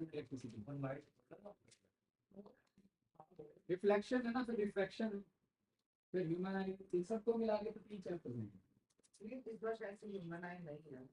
Electricity, reflection है ना, फिर रिफ्रैक्शन, फिर ह्यूमन आई, इन सबको मिला के तो 3 चैप्टर हैं। इस बार शायद से ह्यूमन आई नहीं है।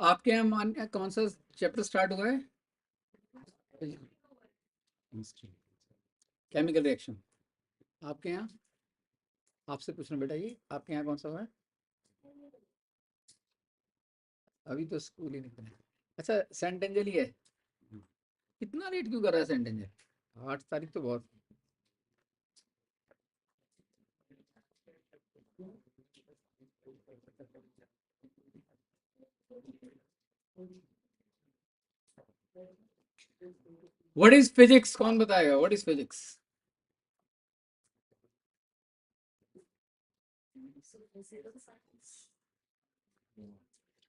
आपके यहाँ कौन सा चैप्टर स्टार्ट हुआ है? Chemical reaction. आपके यहाँ, आपसे पूछना बेटा, ये आपके यहाँ कौन सा हुआ है? अभी तो स्कूल ही निकले। अच्छा, सेंट एंजल ही है। इतना लेट क्यों कर रहा है सेंट एंजल? 8 तारीख तो बहुत। What is physics? कौन बताएगा what is physics?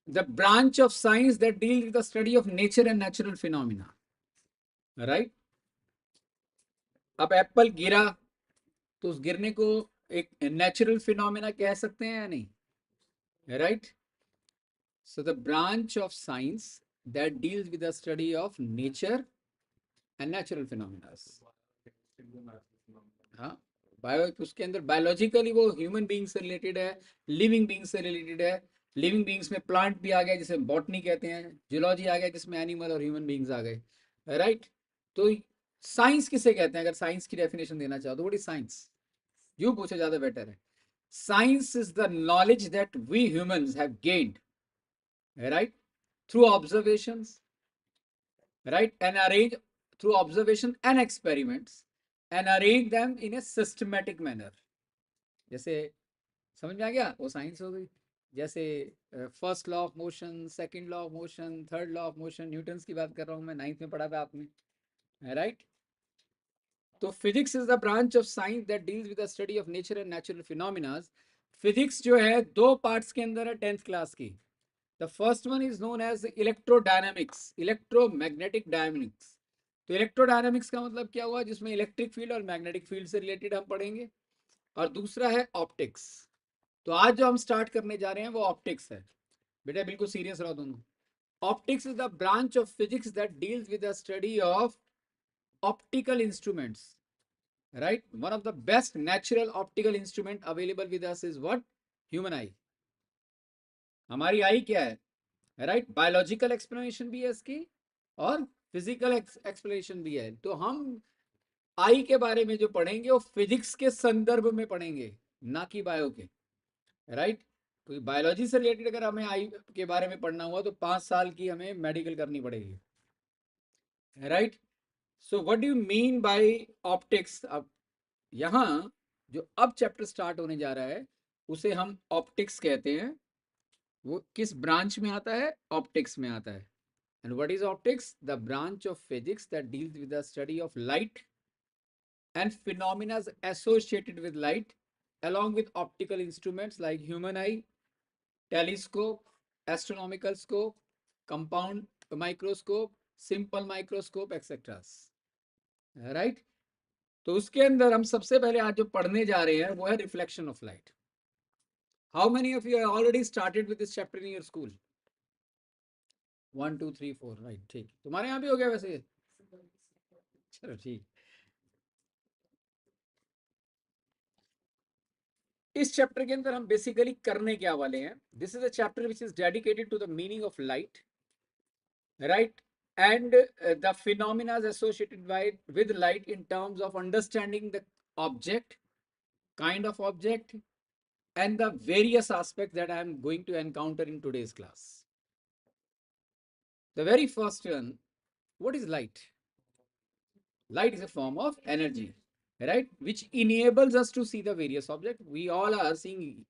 The branch of science that deals with the study of nature and natural phenomena, right? अब एप्पल गिरा तो उस गिरने को एक नेचुरल फिनोमेना कह सकते हैं या नहीं? Right? So the branch of science that deals with the study of nature and natural phenomena. हाँ, बायो, उसके अंदर बायोलॉजिकली वो ह्यूमन बींग से रिलेटेड है, लिविंग बींग से रिलेटेड है। लिविंग बींग्स में प्लांट भी आ गया जिसे बॉटनी कहते हैं, जियोलॉजी आ गया जिसमें एनिमल और ह्यूमन बींग्स आ गए, राइट? तो साइंस किसे कहते हैं? अगर साइंस की डेफिनेशन देना चाहो तो व्हाट इज साइंस? यू पूछे ज्यादा बेटर है। Science is the knowledge that we humans have gained, right, through observations, right, and arrange through observation and experiments and arrange them in a systematic manner। जैसे समझ में आ गया, वो science हो गई। जैसे first law of motion, second law of motion, third law of motion, Newton की बात कर रहा हूँ मैं, 9th में पढ़ा था आपने, राइट? तो physics is the branch of science that deals with the study of nature and natural phenomena. Physics जो है 2 पार्ट्स के अंदर है 10th क्लास की। The first one is known as electrodynamics, electromagnetic dynamics. तो इलेक्ट्रोडायनामिक्स का मतलब क्या हुआ? जिसमें इलेक्ट्रिक फील्ड और मैग्नेटिक फील्ड से रिलेटेड हम पढ़ेंगे। और दूसरा है ऑप्टिक्स। तो आज जो हम स्टार्ट करने जा रहे हैं वो ऑप्टिक्स है। बेटा बिल्कुल सीरियस रहो दोनों। Optics is the branch of physics that deals with the study of optical instruments, right? One of the best natural optical instrument available with us is what? Human आई। हमारी आई क्या है, राइट? बायोलॉजिकल एक्सप्लेनेशन भी है इसकी और physical explanation भी है। तो हम आई के बारे में जो पढ़ेंगे वो फिजिक्स के संदर्भ में पढ़ेंगे, ना कि बायो के, राइट? तो बायोलॉजी से रिलेटेड अगर हमें आई के बारे में पढ़ना हुआ तो 5 साल की हमें मेडिकल करनी पड़ेगी, right? So what do you mean by optics? अब यहाँ जो अब चैप्टर स्टार्ट होने जा रहा है उसे हम ऑप्टिक्स कहते हैं। वो किस ब्रांच में आता है? ऑप्टिक्स में आता है। And what is optics? The branch of physics that deals with the study of light and phenomena associated with light, along with optical instruments like human eye, telescope, astronomical scope, compound microscope, simple microscope, etc. Right? तो उसके अंदर हम सबसे पहले आज जो पढ़ने जा रहे हैं वो है reflection of light. How many of you already started with this chapter in your school? 1 2 3 4, right, ठीक। तुम्हारे यहाँ भी हो गया वैसे? चलो ठीक। इस चैप्टर के अंदर हम बेसिकली करने क्या वाले हैं, this is a chapter which is dedicated to the meaning of light, right, and the phenomena associated with light in terms of understanding the object, kind of object, and the various aspects that I am going to encounter in today's class. The very first one, what is light? Light is a form of energy, right, which enables us to see the various objects. We all are seeing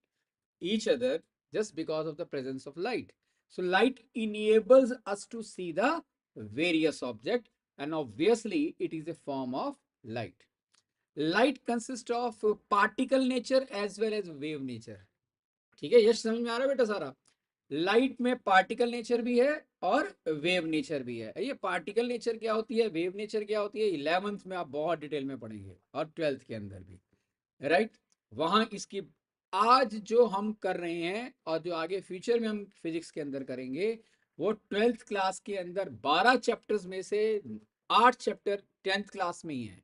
each other just because of the presence of light. So light enables us to see the various object, and obviously it is a form of light. Light consists of particle nature as well as wave nature. ठीक है, यश समझ में आ रहा है बेटा सारा? Light में पार्टिकल नेचर भी है और वेव नेचर भी है। ये पार्टिकल नेचर क्या होती है, वेव नेचर क्या होती है, 11th में आप बहुत डिटेल में पढ़ेंगे और 12th के अंदर भी, राइट। वहां इसकी आज जो हम कर रहे हैं और जो आगे फ्यूचर में हम फिजिक्स के अंदर करेंगे, वो 12th क्लास के अंदर 12 चैप्टर्स में से 8 चैप्टर 10th क्लास में ही है।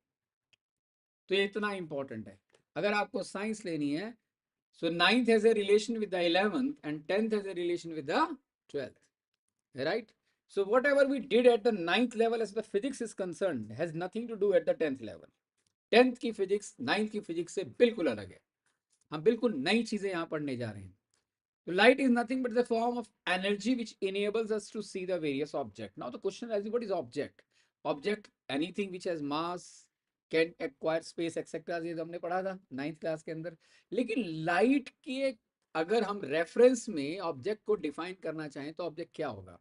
तो ये इतना इंपॉर्टेंट है। अगर आपको साइंस लेनी है, so 9th has a relation with the 11th and 10th has a relation with the 12th, right? So whatever we did at the 9th level as the physics is concerned has nothing to do at the 10th level. 10th की physics 9th की physics से बिल्कुल अलग है। हम बिल्कुल नई चीजें यहाँ पढ़ने जा रहे हैं। So light is nothing but the form of energy which enables us to see the various objects. Now the question is, what is object? Object, anything which has mass, can acquire space, etc. ये तो हमने पढ़ा था 9th class के अंदर। लेकिन light के अगर हम रेफरेंस में ऑब्जेक्ट को डिफाइन करना चाहें तो ऑब्जेक्ट क्या होगा?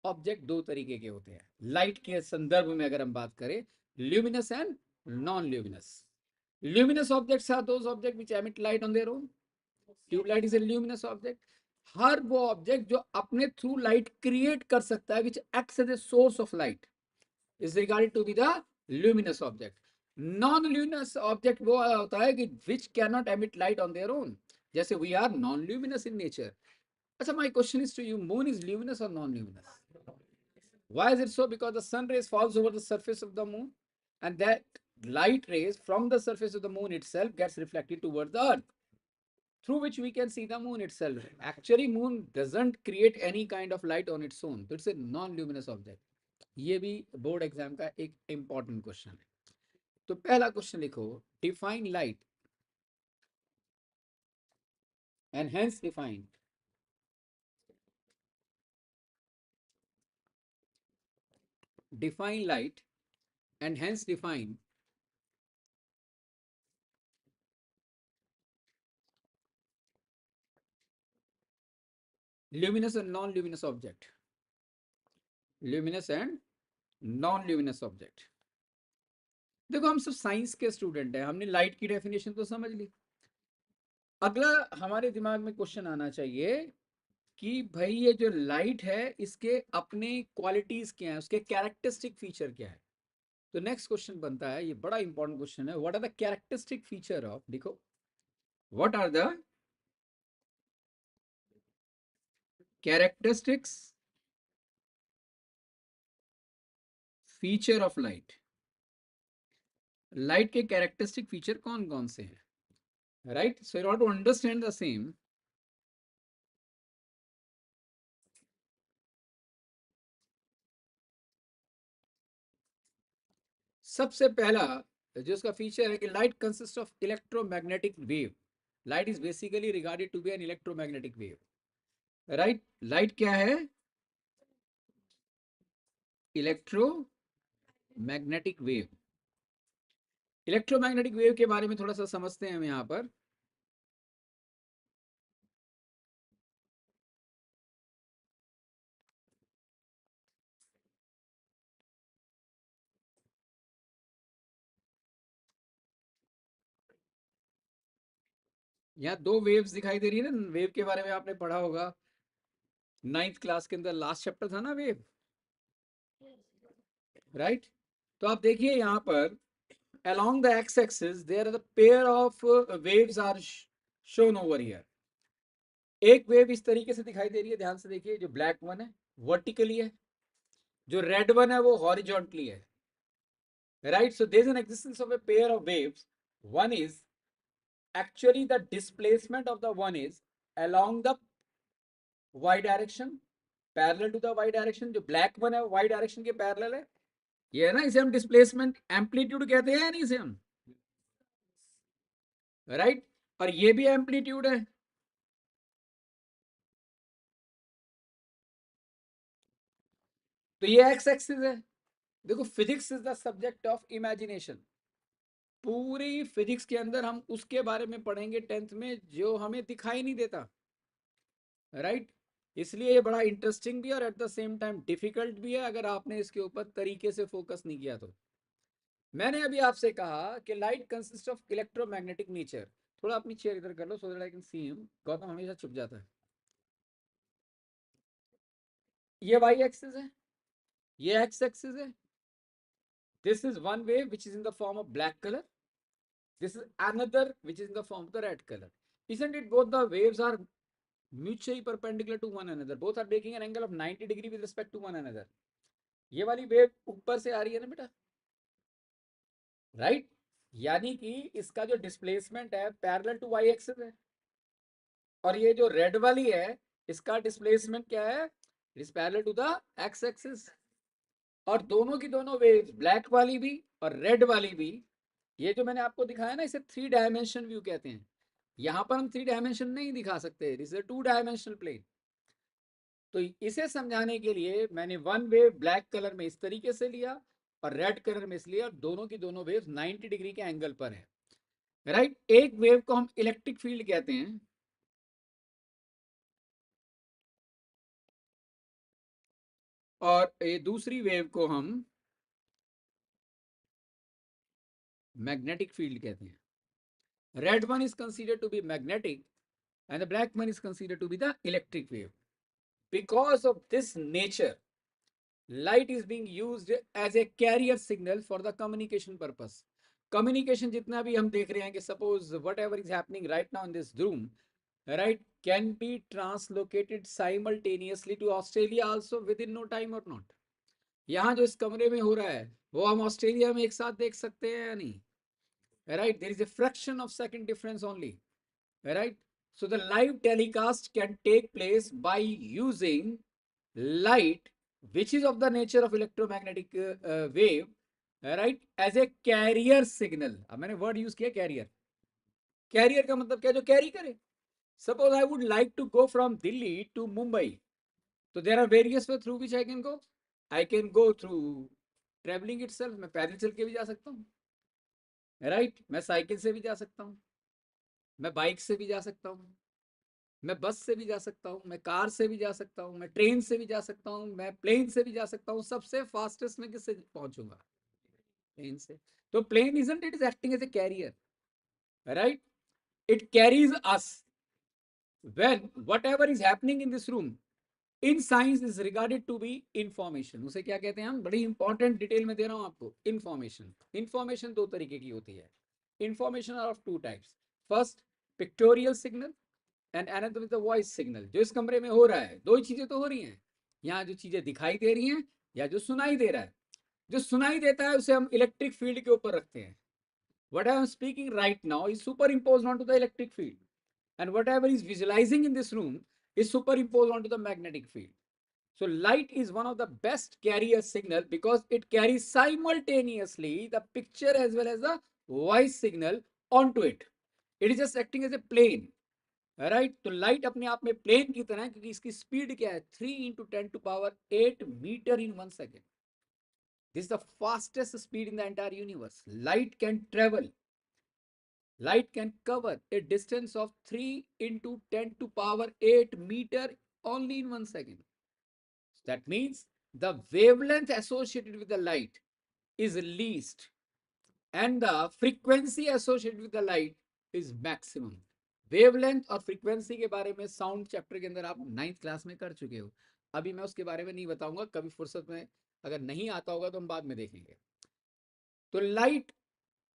ऑब्जेक्ट दो तरीके के होते हैं लाइट के संदर्भ में अगर हम बात करें, luminous and non luminous. Luminous objects are those objects which emit light on their own. Tubelight is a luminous object. हर वो ऑब्जेक्ट जो अपने थ्रू लाइट क्रिएट कर सकता है, which acts as a source of light, is regarded to be the luminous object. Non luminous object वो होता है कि which can not emit light on their own, जैसे we are non luminous in nature. अच्छा, my question is to you, moon is luminous और non luminous? Why is it so? Because the sun rays falls over the surface of the moon, and that light rays from the surface of the moon itself gets reflected towards the earth, through which we can see the moon itself. Actually, moon doesn't create any kind of light on its own. So it's a non-luminous object. ये भी board exam का एक important question है। तो पहला question लिखो, define light and hence define light and hence define luminous and non-luminous object. Luminous and non-luminous object. देखो, हम सब साइंस के स्टूडेंट हैं, हमने लाइट की डेफिनेशन तो समझ ली। अगला हमारे दिमाग में क्वेश्चन आना चाहिए कि भाई ये जो लाइट है इसके अपने क्वालिटीज क्या है, उसके कैरेक्टरिस्टिक फीचर क्या है। तो नेक्स्ट क्वेश्चन बनता है, ये बड़ा इंपॉर्टेंट क्वेश्चन है, what are the characteristic feature of, देखो, what are the characteristics feature of light. Light के कैरेक्टरिस्टिक फीचर कौन कौन से हैं, right? So in order to understand the same, सबसे पहला जो उसका फीचर है कि light consist of electromagnetic wave. Light is basically regarded to be an electromagnetic wave, right? Light क्या है? Electromagnetic wave. इलेक्ट्रोमैग्नेटिक वेव के बारे में थोड़ा सा समझते हैं हम यहाँ पर। यहाँ दो वेव्स दिखाई दे रही है ना, वेव के बारे में आपने पढ़ा होगा 9th क्लास के अंदर, लास्ट चैप्टर था ना वेव, राइट? तो आप देखिए यहाँ पर along the x-axis there are the pair of waves are shown over here. एक वेव इस तरीके से दिखाई दे रही है, ध्यान से देखिए, जो ब्लैक वन है वर्टिकली है, जो रेड वन है वो हॉरिजॉन्टली है, right? So there is an existence of a pair of waves, one is actually the displacement of the one is along the y direction, parallel to the Y direction. जो black one है Y direction के parallel है. ये है ना, इसे हम displacement amplitude कहते हैं नहीं इसे हम, राइट. और ये भी एम्पलीट्यूड है. तो ये एक्स एक्सिस है. देखो physics is the subject of imagination. पूरी फिजिक्स के अंदर हम उसके बारे में पढ़ेंगे 10th में जो हमें दिखाई नहीं देता, राइट. इसलिए ये बड़ा इंटरेस्टिंग भी है और at the same time difficult भी है अगर आपने इसके ऊपर तरीके से फोकस नहीं किया तो. मैंने अभी आपसे कहा कि light consist of electromagnetic nature. थोड़ा अपनी चेयर इधर कर लो so that I can see him. Gautam हमेशा छुप जाता है. ये वाई एक्सिस है, ये एक्स एक्सिस है. This is one wave which is in the form of black colour. This is another which is in the form of the red colour. Isn't it both the waves are mutually perpendicular to one another? Both are making an angle of 90 degree with respect to one another. ये वाली wave ऊपर से आ रही है ना बेटा, right. यानी कि इसका जो डिस्प्लेसमेंट है पैरेलल टू वाई एक्सिस है. और ये जो रेड वाली है इसका डिस्प्लेसमेंट क्या है, it is parallel to the X axis. और दोनों की दोनों वेव्स, ब्लैक वाली भी और रेड वाली भी, ये जो मैंने आपको दिखाया ना इसे 3 डायमेंशन व्यू कहते हैं. यहां पर हम 3 डायमेंशन नहीं दिखा सकते, this is a 2 dimensional plane. तो इसे समझाने के लिए मैंने वन वेव ब्लैक कलर में इस तरीके से लिया और रेड कलर में इसलिए, और दोनों की दोनों वेव 90 डिग्री के एंगल पर है, राइट. एक वेव को हम इलेक्ट्रिक फील्ड कहते हैं और ये दूसरी वेव को हम मैग्नेटिक फील्ड कहते हैं. Red one is considered to be magnetic and the black one is considered to be the electric wave. Because of this nature, light is being used as a carrier signal for the communication purpose. Communication जितना भी हम देख रहे हैं कि suppose whatever is happening right now in this room, right, can be translocated simultaneously to Australia also within no time or not. यहाँ जो इस कमरे में हो रहा है वो हम ऑस्ट्रेलिया में एक साथ देख सकते हैं या नहीं, right. There is a fraction of second difference only, right. So the live telecast can take place by using light which is of the nature of electromagnetic wave, right, as a carrier signal. अब मैंने word use किया carrier. Carrier का मतलब क्या, जो carry करे. Suppose I would like to go from Delhi to Mumbai, तो there are various way through which I can go. I can go through travelling itself, मैं पैदल चल के भी जा सकता हूँ, राइट. मैं साइकिल से भी जा सकता हूँ, मैं बाइक से भी जा सकता हूँ, मैं बस से भी जा सकता हूँ, मैं कार से भी जा सकता हूँ, मैं ट्रेन से भी जा सकता हूँ, मैं प्लेन से भी जा सकता हूँ. सबसे फास्टेस्ट में किससे पहुंचूंगा, प्लेन से. तो plane isn't it is acting as a carrier, right. It carries us when whatever is happening in this room in science is regarded to be information. उसे क्या कहते हैं हम, बड़ी इंपॉर्टेंट डिटेल में दे रहा हूं आपको. इंफॉर्मेशन, इंफॉर्मेशन दो तरीके की होती है. Information are of two types. First pictorial signal and another with the voice signal. जो इस कमरे में हो रहा है, दो ही चीजें तो हो रही हैं यहाँ, जो चीजें दिखाई दे रही हैं या जो सुनाई दे रहा है. जो सुनाई देता है उसे हम इलेक्ट्रिक फील्ड के ऊपर रखते हैं. What I am speaking right now is superimpose on to the electric field and whatever is visualizing in this room is superimposed onto the magnetic field. So light is one of the best carrier signal because it carries simultaneously the picture as well as the voice signal onto it. It is just acting as a plane, right. तो light अपने आप में plane की तरह है क्योंकि इसकी speed क्या है, 3 × 10⁸ metre in 1 second. This the fastest speed in the entire universe. Light can travel, light can cover a distance of 3 × 10⁸ meter only in 1 second. That means the wavelength associated with the light is least and the frequency associated with the light is maximum. Wavelength और frequency के बारे में sound chapter के अंदर आप 9th class में कर चुके हो. अभी मैं उसके बारे में नहीं बताऊंगा, कभी फुर्सत में अगर नहीं आता होगा तो हम बाद में देखेंगे. तो लाइट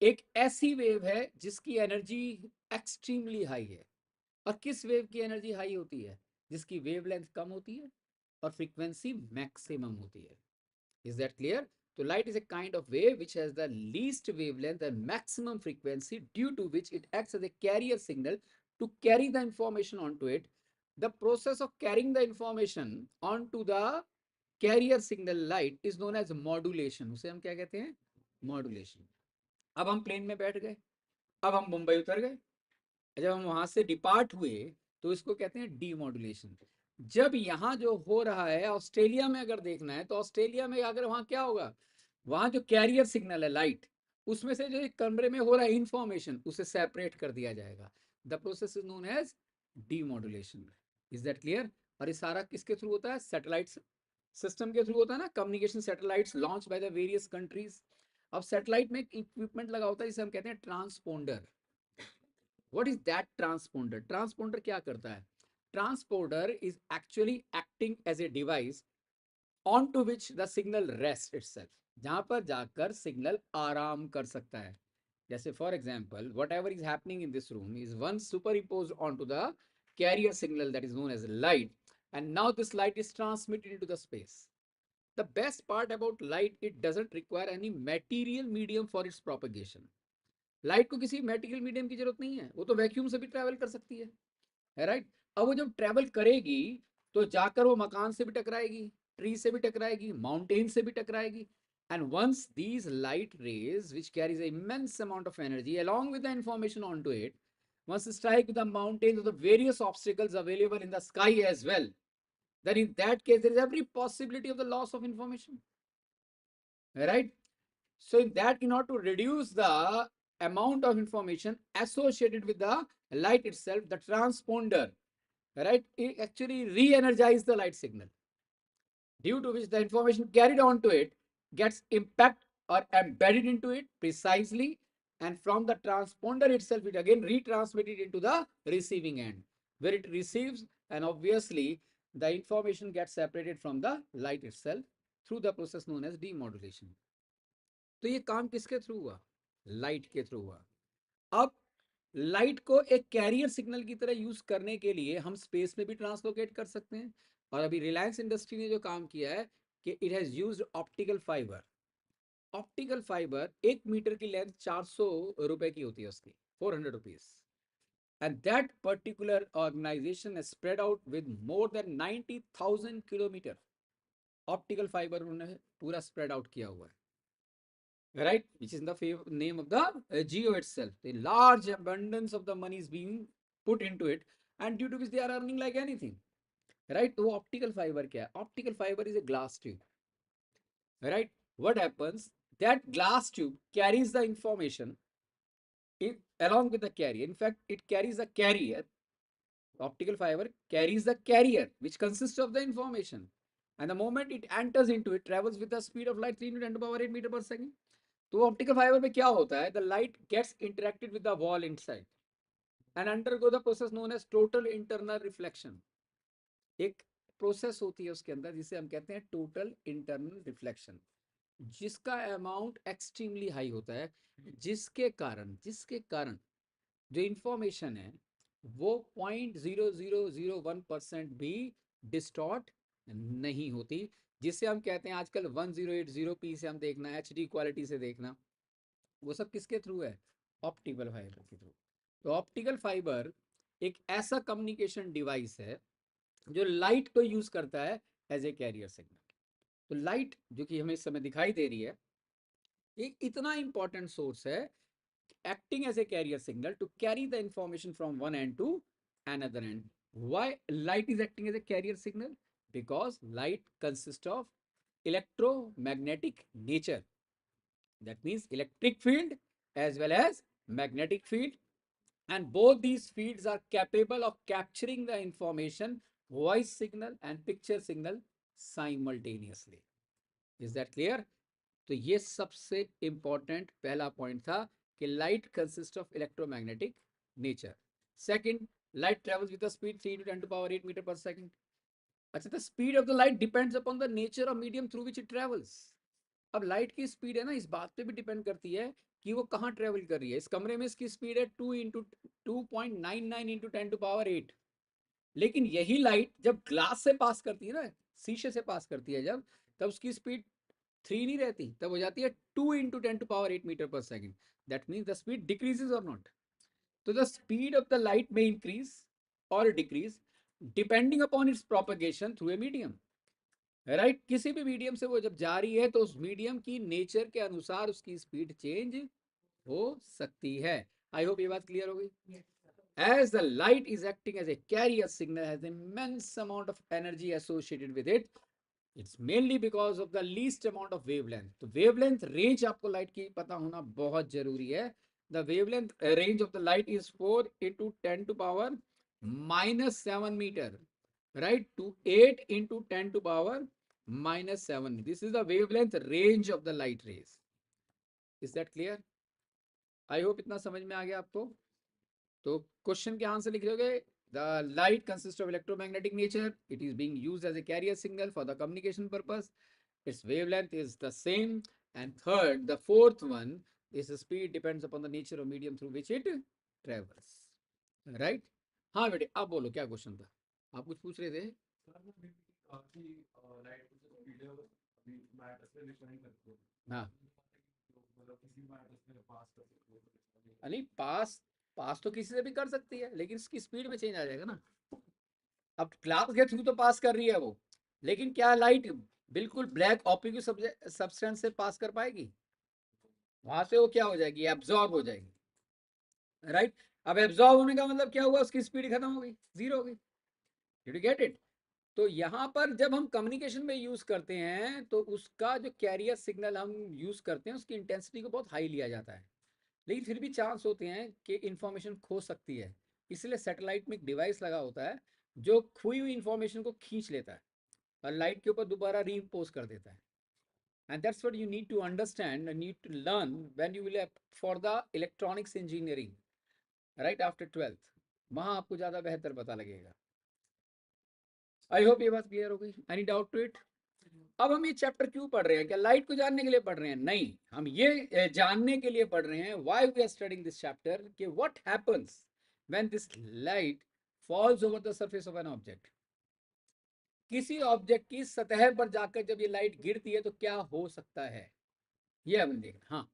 एक ऐसी वेव है जिसकी एनर्जी एक्सट्रीमली हाई है. और किस वेव की एनर्जी हाई होती है, जिसकी वेवलेंथ कम होती है और फ्रीक्वेंसी मैक्सिमम होती है. Is that clear. तो light is a kind of wave which has the least wavelength and maximum frequency due to which it acts as a carrier signal to carry the information on to it. The process of carrying the information onto the carrier signal light is known as modulation. उसे हम क्या कहते हैं? Modulation. अब हम plane में बैठ गए, अब हम मुंबई उतर गए, जब हम वहां से डिपार्ट हुए तो इसको कहते हैं डीमॉड्यूलेशन. जब यहाँ जो हो रहा है ऑस्ट्रेलिया में अगर देखना है तो ऑस्ट्रेलिया में अगर वहां क्या होगा, वहां जो कैरियर सिग्नल है लाइट, उसमें से जो एक कमरे में हो रहा है इंफॉर्मेशन उसे सेपरेट कर दिया जाएगा. The process is known as demodulation. Is that clear? और ये सारा किसके थ्रू होता है? सैटेलाइट सिस्टम के थ्रू होता है ना. Communication satellites launch by the various countries. अब सैटेलाइट में एक इक्विपमेंट लगा होता है जिसे हम कहते हैं transponder. What is that transponder? Transponder क्या करता है? Transponder is actually acting as a device onto which the signal rests itself. जहां पर जाकर सिग्नल आराम कर सकता है. जैसे for example whatever is happening in this room is once superimposed onto the carrier signal that is known as light, and now this light is transmitted into the space. The best part about light, it doesn't require any material medium for its propagation. Light को किसी material medium की जरूरत नहीं है, वो तो vacuum से भी ट्रैवल कर सकती है राइट. अब वो जब ट्रैवल करेगी तो जाकर वो मकान से भी टकराएगी, ट्री से भी टकराएगी, माउंटेन से भी टकराएगी. And once these light rays which carries immense amount of energy along with the information onto it, once strike the mountains or the various obstacles available in the sky as well, then in that case there is every possibility of the loss of information, right? So in that, in order to reduce the amount of information associated with the light itself, the transponder, right, it actually re-energizes the light signal, due to which the information carried on to it gets impact or embedded into it precisely, and from the transponder itself, it again retransmitted into the receiving end, where it receives, and obviously the information gets separated from the light itself through the process known as demodulation. तो ये काम किसके through हुआ? Light के through हुआ. अब light को एक कैरियर सिग्नल की तरह यूज करने के लिए हम स्पेस में भी ट्रांसलोकेट कर सकते हैं. और अभी रिलायंस इंडस्ट्री ने जो काम किया है कि it has used optical fibre. Optical fibre 1 metre की लेंथ 400 रुपए की होती है उसकी, 400 rupees. And that particular organisation has spread out with more than 90,000 kilometre. Optical fibre उन्होंने पूरा स्प्रेड आउट किया हुआ है, right, which is in the name of the geo itself. The large abundance of the money is being put into it, and due to which they are earning like anything, right? तो optical fiber क्या है? Optical fiber is a glass tube, right? What happens? That glass tube carries the information along with the carrier. In fact, it carries the carrier. Optical fiber carries the carrier, which consists of the information, and the moment it enters into it, travels with the speed of light 3 into 10 to the power 8 meter per second. तो optical fibre में क्या होता है? The light gets interacted with the wall inside and undergo the process known as total internal reflection. एक process होती है उसके अंदर जिसे हम कहते हैं टोटल इंटरनल रिफ्लेक्शन, जिसका अमाउंट एक्सट्रीमली हाई होता है, जिसके कारण जो इंफॉर्मेशन है वो 0.0001% भी डिस्टॉर्ट नहीं होती, जिसे हम कहते हैं आजकल 1080p से हम देखना, HD क्वालिटी से देखना, वो सब किसके थ्रू है? ऑप्टिकल फाइबर के थ्रू. तो ऑप्टिकल फाइबर एक ऐसा कम्युनिकेशन डिवाइस है जो लाइट को यूज करता है एज ए कैरियर सिग्नल. तो लाइट जो कि हमें इस समय दिखाई दे रही है, एक इतना इंपॉर्टेंट सोर्स है acting as a carrier signal to carry the information from one end to another end. Why light is acting as a carrier signal? Because light consists of electromagnetic nature. That means electric field as well as magnetic field, and both these fields are capable of capturing the information, voice signal and picture signal simultaneously. Is that clear? तो ये सबसे important पहला point था कि light consist of electromagnetic nature. Second, light travels with the speed 3 × 10⁻⁸ metre per second. अच्छा, the speed of the light depends upon the nature of medium through which it travels. अब light की speed है ना, इस बात पे भी depend करती है कि वो कहाँ ट्रेवल कर रही है. इस कमरे में इसकी स्पीड है 2.99 × 10⁸, लेकिन यही लाइट जब ग्लास से पास करती है ना, शीशे से पास करती है जब, तब उसकी स्पीड 3 नहीं रहती, तब हो जाती है 2 into 10⁸ मीटर पर second. That means the speed decreases और नॉट. तो the speed of the light में इंक्रीज और decrease depending upon its propagation through a medium. Right, किसी भी मीडियम से वो जब जा रही है तो उस मीडियम की नेचर के अनुसार उसकी स्पीड चेंज हो सकती है. आई होप ये बात क्लियर हो गई. As the light is acting as a carrier signal, has immense amount of energy associated with it. It's mainly because of the least amount of wavelength. तो wavelength range आपको light की पता होना बहुत जरूरी है. The wavelength range of the light is 4 into 10 to power minus 7 meter, right? To 8 into 10 to power minus 7. This is the wavelength range of the light rays. Is that clear? I hope इतना समझ में आ गया आपको. तो question के answer लिख लोगे. The light consist of electromagnetic nature. It is being used as a carrier signal for the communication purpose. Its wavelength is the same. And third, the fourth one, इस speed depends upon the nature of medium through which it travels. Right. हाँ बेटे, आप बोलो क्या question था, आप कुछ पूछ रहे थे. हाँ, नहीं पास, पास तो किसी से भी कर सकती है, लेकिन इसकी स्पीड में चेंज आ जाएगा ना. अब ग्लास के थ्रू तो पास कर रही है वो, लेकिन क्या लाइट बिल्कुल ब्लैक ऑप्टिक सब्सटेंस से पास कर पाएगी? वहां से वो क्या हो जाएगी, एब्जॉर्ब हो जाएगी. राइट. अब एब्जॉर्ब होने का मतलब क्या हुआ, उसकी स्पीड खत्म हो गई, जीरो हो गई. Did you get it? तो यहाँ पर जब हम कम्युनिकेशन में यूज करते हैं तो उसका जो कैरियर सिग्नल हम यूज करते हैं उसकी इंटेंसिटी को बहुत हाई लिया जाता है, लेकिन फिर भी चांस होते हैं कि इंफॉर्मेशन खो सकती है. इसलिए सैटेलाइट में एक डिवाइस लगा होता है जो खोई हुई इंफॉर्मेशन को खींच लेता है और लाइट के ऊपर दोबारा रीइंपोज कर देता है. And that's what you need to understand and need to learn when you will for the electronics engineering, right, after 12th. वहां आपको ज्यादा बेहतर पता लगेगा. आई होप ये बात क्लियर हो गई. Any doubt to it? अब हम ये चैप्टर क्यों पढ़ रहे हैं? क्या लाइट को जानने के लिए पढ़ रहे हैं? नहीं, हम ये जानने के लिए पढ़ रहे हैं why we are studying this chapter, कि what happens when this light falls over the surface of an object. किसी ऑब्जेक्ट की सतह पर जाकर जब ये लाइट गिरती है तो क्या हो सकता है, ये हमें देखना. हाँ,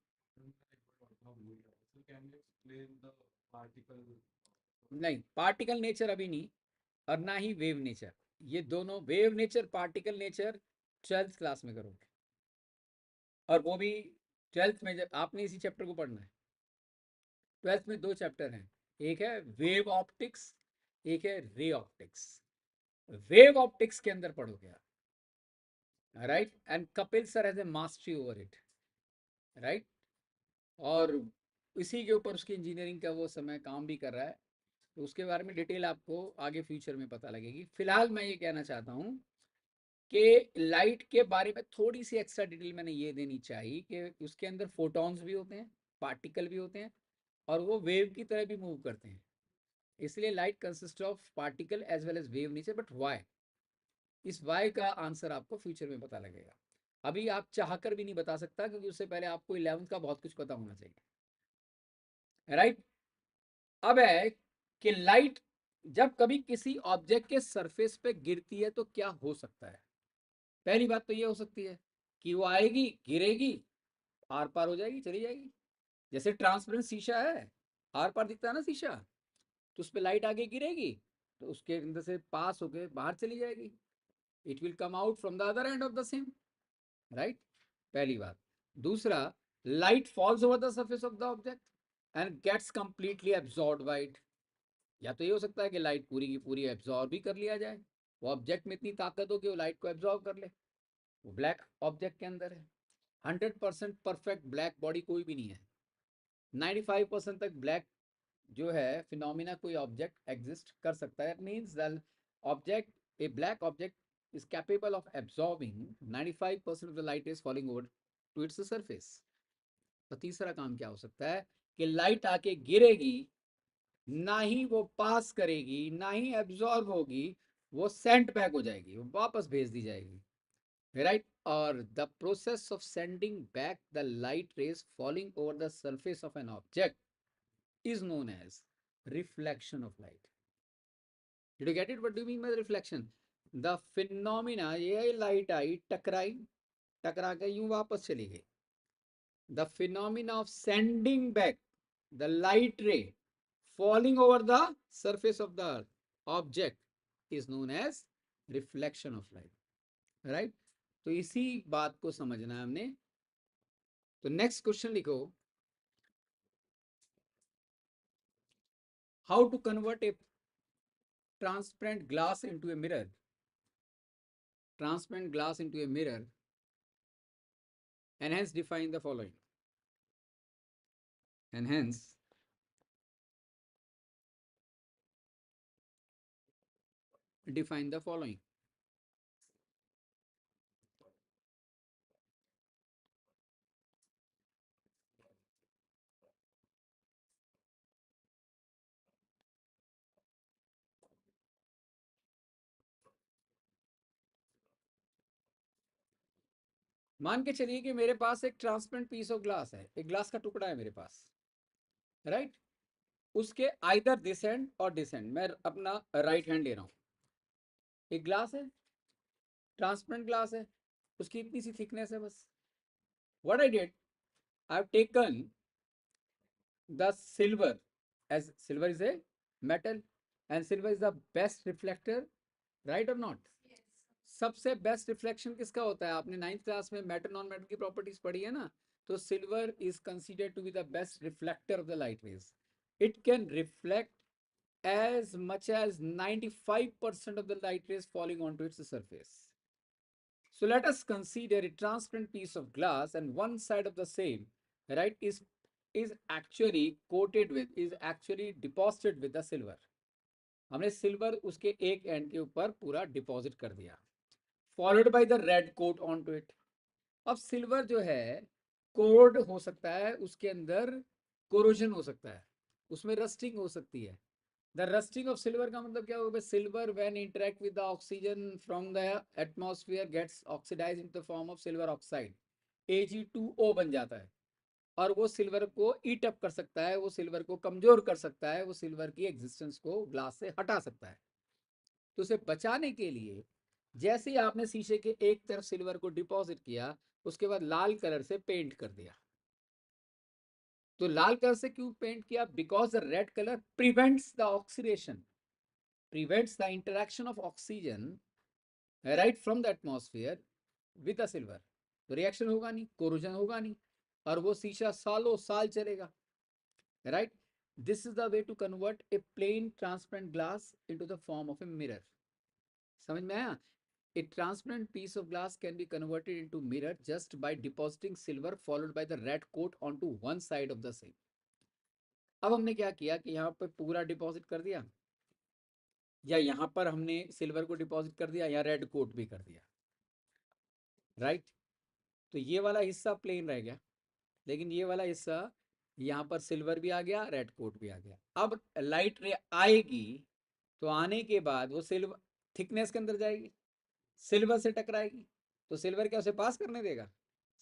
नहीं पार्टिकल नेचर अभी नहीं, और ना ही वेव नेचर. ये दोनों, wave nature particle nature, 12th class में करोगे, और वो भी 12th में. जब आपने इसी चैप्टर को पढ़ना है. 12th में 2 चैप्टर हैं, एक है वेव ऑप्टिक्स, एक है रे ऑप्टिक्स. वेव ऑप्टिक्स के अंदर पढ़ोगे आप, right, and Kapil sir has a mastery over it, right. और इसी के ऊपर उसकी इंजीनियरिंग का वो समय काम भी कर रहा है, तो उसके बारे में डिटेल आपको आगे फ्यूचर में पता लगेगी. फिलहाल मैं ये कहना चाहता हूँ कि लाइट के बारे में थोड़ी सी एक्स्ट्रा डिटेल मैंने ये देनी चाहिए कि उसके अंदर फोटॉन्स भी होते हैं, पार्टिकल भी होते हैं, और वो वेव की तरह भी मूव करते हैं. इसलिए light consist of particle as well as wave nature. But why, इस वाई का आंसर आपको फ्यूचर में पता लगेगा. अभी आप चाहकर भी नहीं बता सकता, क्योंकि उससे पहले आपको 11th का बहुत कुछ पता होना चाहिए, राइट. अब है कि लाइट जब कभी किसी ऑब्जेक्ट के सरफेस पे गिरती है तो क्या हो सकता है. पहली बात तो ये हो सकती है कि वो आएगी, गिरेगी, आर पार हो जाएगी, चली जाएगी. जैसे ट्रांसपेरेंट शीशा है, आर पार दिखता है ना शीशा, तो उस पर लाइट आगे गिरेगी तो उसके अंदर से पास होके बाहर चली जाएगी. It will come out from the other end of the same, right. पहली बात. दूसरा, light falls over the surface of the object and gets completely absorbed by it. या तो ये हो सकता है कि लाइट पूरी की पूरी एब्जॉर्ब भी कर लिया जाए, वो ऑब्जेक्ट में इतनी ताकत हो कि वो लाइट को एब्जॉर्ब कर ले. वो ब्लैक ऑब्जेक्ट के अंदर है, 100% परफेक्ट ब्लैक बॉडी कोई भी नहीं है. 95% तक ब्लैक जो है फिनोमिना कोई ऑब्जेक्ट एग्जिस्ट कर सकता है. Means the object, A black object is capable of absorbing 95% of the light is falling over to its surface. तो तीसरा काम क्या हो सकता है कि लाइट आके गिरेगी, ना ही वो पास करेगी, ना ही एब्जॉर्ब होगी, वो सेंट बैक हो जाएगी, वो वापस भेज दी जाएगी, राइट. और the process of sending back the light raise falling over the surface of an object is known as reflection of light. Did you get it? What do you mean by reflection? The phenomena, ये light आई, टकराई, टकरा के यूं वापस चली गई। The phenomena of sending back the light ray falling over the surface of the object is known as reflection of light, right? तो इसी बात को समझना है हमने। तो नेक्स्ट क्वेश्चन लिखो, how to convert a transparent glass into a mirror, transparent glass into a mirror, and hence define the following, and hence define the following। मान के चलिए कि मेरे पास एक ट्रांसपेरेंट पीस ऑफ ग्लास है, एक ग्लास का टुकड़ा है मेरे पास, राइट? उसके आइदर दिस एंड और दिस एंड, मैं अपना राइट हैंड ले रहा हूं, एक ग्लास है, ट्रांसपेरेंट ग्लास है, उसकी इतनी सी थिकनेस है बस। What I did, I have taken the silver, as silver is a metal and silver is the best reflector, right or not? सबसे बेस्ट रिफ्लेक्शन किसका होता है? आपने 9th क्लास में मेटल नॉन मेटल की प्रॉपर्टीज पढ़ी है ना। तो silver is considered to be the best reflector of the light rays. It can reflect as much as 95% of the light rays falling onto its surface. So let us consider a transparent piece of glass and one side of the same, right, is actually coated with, is actually deposited with the silver. हमने silver उसके एक end के ऊपर पूरा deposit कर दिया, followed by the red coat on to it. अब silver जो है कोड हो सकता है, उसके अंदर कोरोजन हो सकता है, उसमें रस्टिंग हो सकती है। द रस्टिंग ऑफ सिल्वर का मतलब क्या होगा? Silver when interact with the oxygen from the atmosphere gets oxidise in the form of silver oxide, Ag2O बन जाता है, और वो सिल्वर को ईट अप कर सकता है, वो सिल्वर को कमजोर कर सकता है, वो सिल्वर की एग्जिस्टेंस को ग्लास से हटा सकता है। तो उसे बचाने के लिए जैसे ही आपने शीशे के एक तरफ सिल्वर को डिपॉजिट किया, उसके बाद लाल कलर से पेंट कर दिया। तो लाल कलर से क्यों पेंट किया? Because the red colour prevents the oxidation, prevents the interaction of oxygen right from the atmosphere with the silver। तो रिएक्शन होगा नहीं, कोरोजन होगा नहीं, और वो शीशा सालों साल चलेगा, right? This is the way to convert a plane transparent glass into the form of a mirror. समझ में आया? A transparent piece of glass can be converted into mirror just by depositing silver followed by the red coat onto one side of the same। अब हमने क्या किया कि यहाँ पर पूरा डिपॉजिट कर दिया, या यहाँ पर हमने सिल्वर को डिपॉजिट कर दिया, या रेड कोट भी कर दिया, राइट? तो ये वाला हिस्सा प्लेन रह गया, लेकिन ये वाला हिस्सा यहाँ पर सिल्वर भी आ गया, रेड कोट भी आ गया। अब लाइट रे आएगी, तो आने के बाद वो सिल्वर थिकनेस के अंदर जाएगी, सिल्वर से टकराएगी, तो सिल्वर क्या उसे पास करने देगा?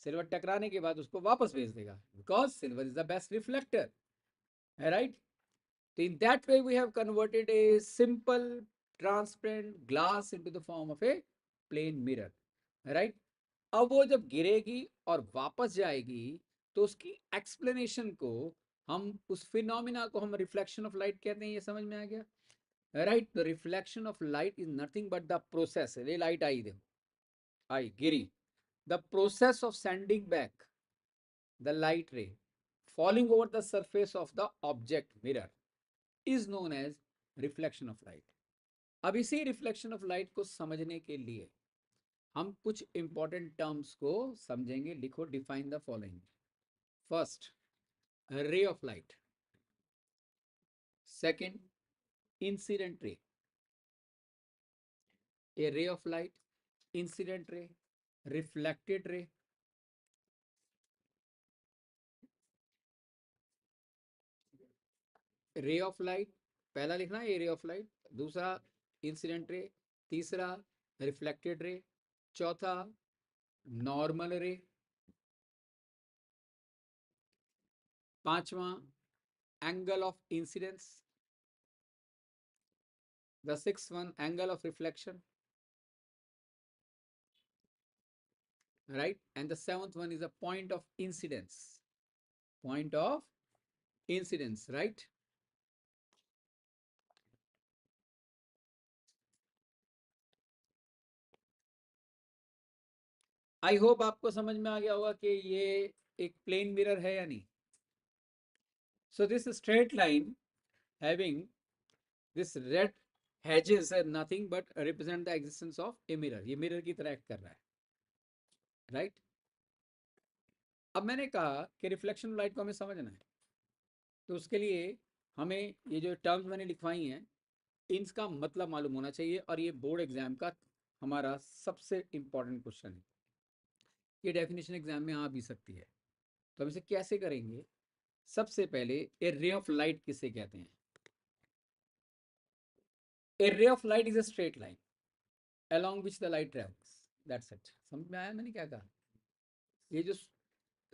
सिल्वर टकराने के बाद उसको वापस भेज देगा, because silver is the best reflector, right? तो in that way we have converted a simple transparent glass into the form of a plane mirror, right? अब वो जब गिरेगी और वापस जाएगी, तो उसकी एक्सप्लेनेशन को हम, उस फिनोमिना को हम रिफ्लेक्शन ऑफ लाइट कहते हैं। ये समझ में आ गया, right? The reflection of light is nothing but the process, ये लाइट आई, देखो आई गिरी, the process of sending back the light ray falling over the surface of the object mirror is known as reflection of light। अब इसी reflection of light को समझने के लिए हम कुछ इंपॉर्टेंट टर्म्स को समझेंगे। लिखो, डिफाइन द फॉलोइंग। फर्स्ट, रे of light. Second, incident ray. A ray of light, incident ray, reflected रे, रे ऑफ लाइट पहला लिखना है, रे ऑफ लाइट, दूसरा इंसिडेंट रे, तीसरा रिफ्लेक्टेड रे, चौथा नॉर्मल रे, पांचवा angle of incidence, the sixth one angle of reflection, right? And the seventh one is a point of incidence. Point of incidence, right? I hope आपको समझ में आ गया होगा कि ये एक प्लेन मिरर है या नहीं. So this straight line having this red hedges are nothing but represent the existence of a mirror. ये मिरर की तरह एक्ट कर रहा है, राइट? अब मैंने कहा कि रिफ्लेक्शन लाइट को हमें समझना है, तो उसके लिए हमें ये जो टर्म्स मैंने लिखवाई हैं इनका मतलब मालूम होना चाहिए, और ये बोर्ड एग्जाम का हमारा सबसे इंपॉर्टेंट क्वेश्चन है. ये डेफिनेशन एग्जाम में आ भी सकती है, तो हम इसे कैसे करेंगे? सबसे पहले ए रे ऑफ लाइट किसे कहते हैं? A ray of light is a straight line along which the light travels. That's it. समझ में आया मैंने क्या कहा? ये जो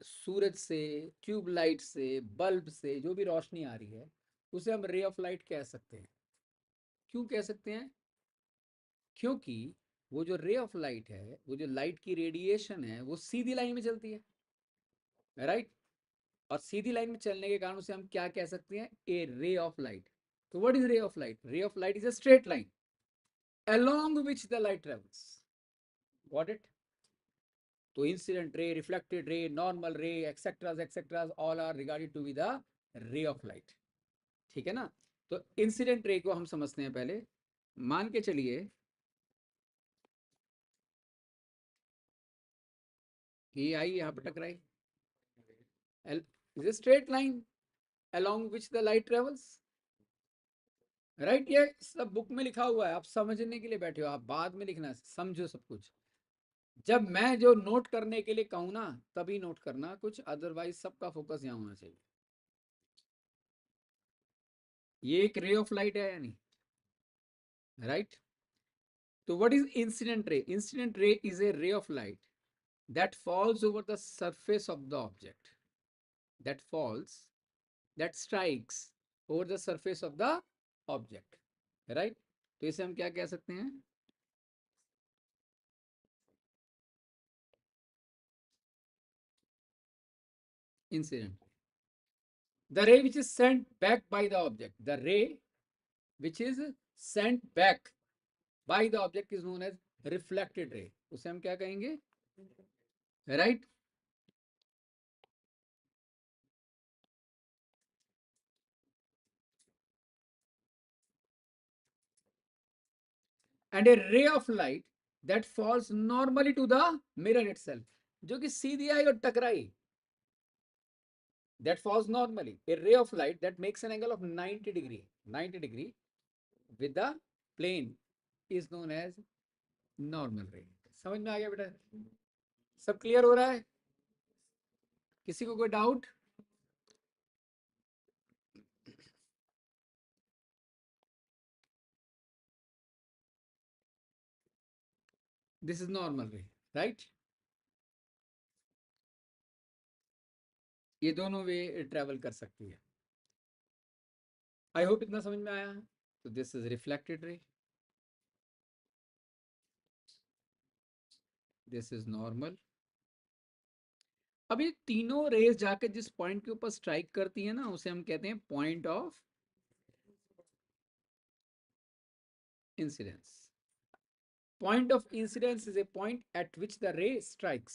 सूरज से, ट्यूब लाइट से, बल्ब से जो भी रोशनी आ रही है उसे हम रे ऑफ लाइट कह सकते हैं. क्यों कह सकते हैं? क्योंकि वो जो रे ऑफ लाइट है, वो जो लाइट की रेडिएशन है, वो सीधी लाइन में चलती है, राइट? और सीधी लाइन में चलने के कारण उसे हम क्या कह सकते हैं? A ray of light. तो what is ray of light? Ray of light is a straight line along which the light travels. Got it? तो incident ray, reflected ray, normal ray, etcetera etcetera all are regarded to be the ray of light. ठीक है ना? तो incident रे को हम समझते हैं पहले. मान के चलिए कि आई यहां पर टकराई, is a straight line along which the light travels, right? ये सब बुक में लिखा हुआ है, आप समझने के लिए बैठे हो, आप बाद में लिखना, समझो सब कुछ. जब मैं जो नोट करने के लिए कहूँ ना तभी नोट करना कुछ, अदरवाइज सबका फोकस यहाँ होना चाहिए. ये एक रे ऑफ लाइट है या नहीं, राइट? तो what is incident ray? Incident ray is a ray of light that falls over the surface of the object, that falls, that strikes over the surface of the object, right? तो इसे हम क्या कह सकते हैं? Incident. the ray which is sent back by the object, the ray which is sent back by the object is known as reflected ray. उसे हम क्या कहेंगे, right? and a ray of light that falls normally to the mirror itself, जो कि सीधी आई और टकराई, that falls normally, a ray of light that makes an angle of 90 degree with the plane is known as normal ray. समझ में आ गया बेटा? सब क्लियर हो रहा है? किसी को कोई डाउट? दिस इज नॉर्मल रे, राइट? ये दोनों वे ट्रेवल कर सकती है. आई होप इतना समझ में आया. तो this is reflected ray, this is normal. अब ये तीनों रेस जाकर जिस पॉइंट के ऊपर स्ट्राइक करती है ना उसे हम कहते हैं point of incidence. Point of incidence is a point at which the ray strikes,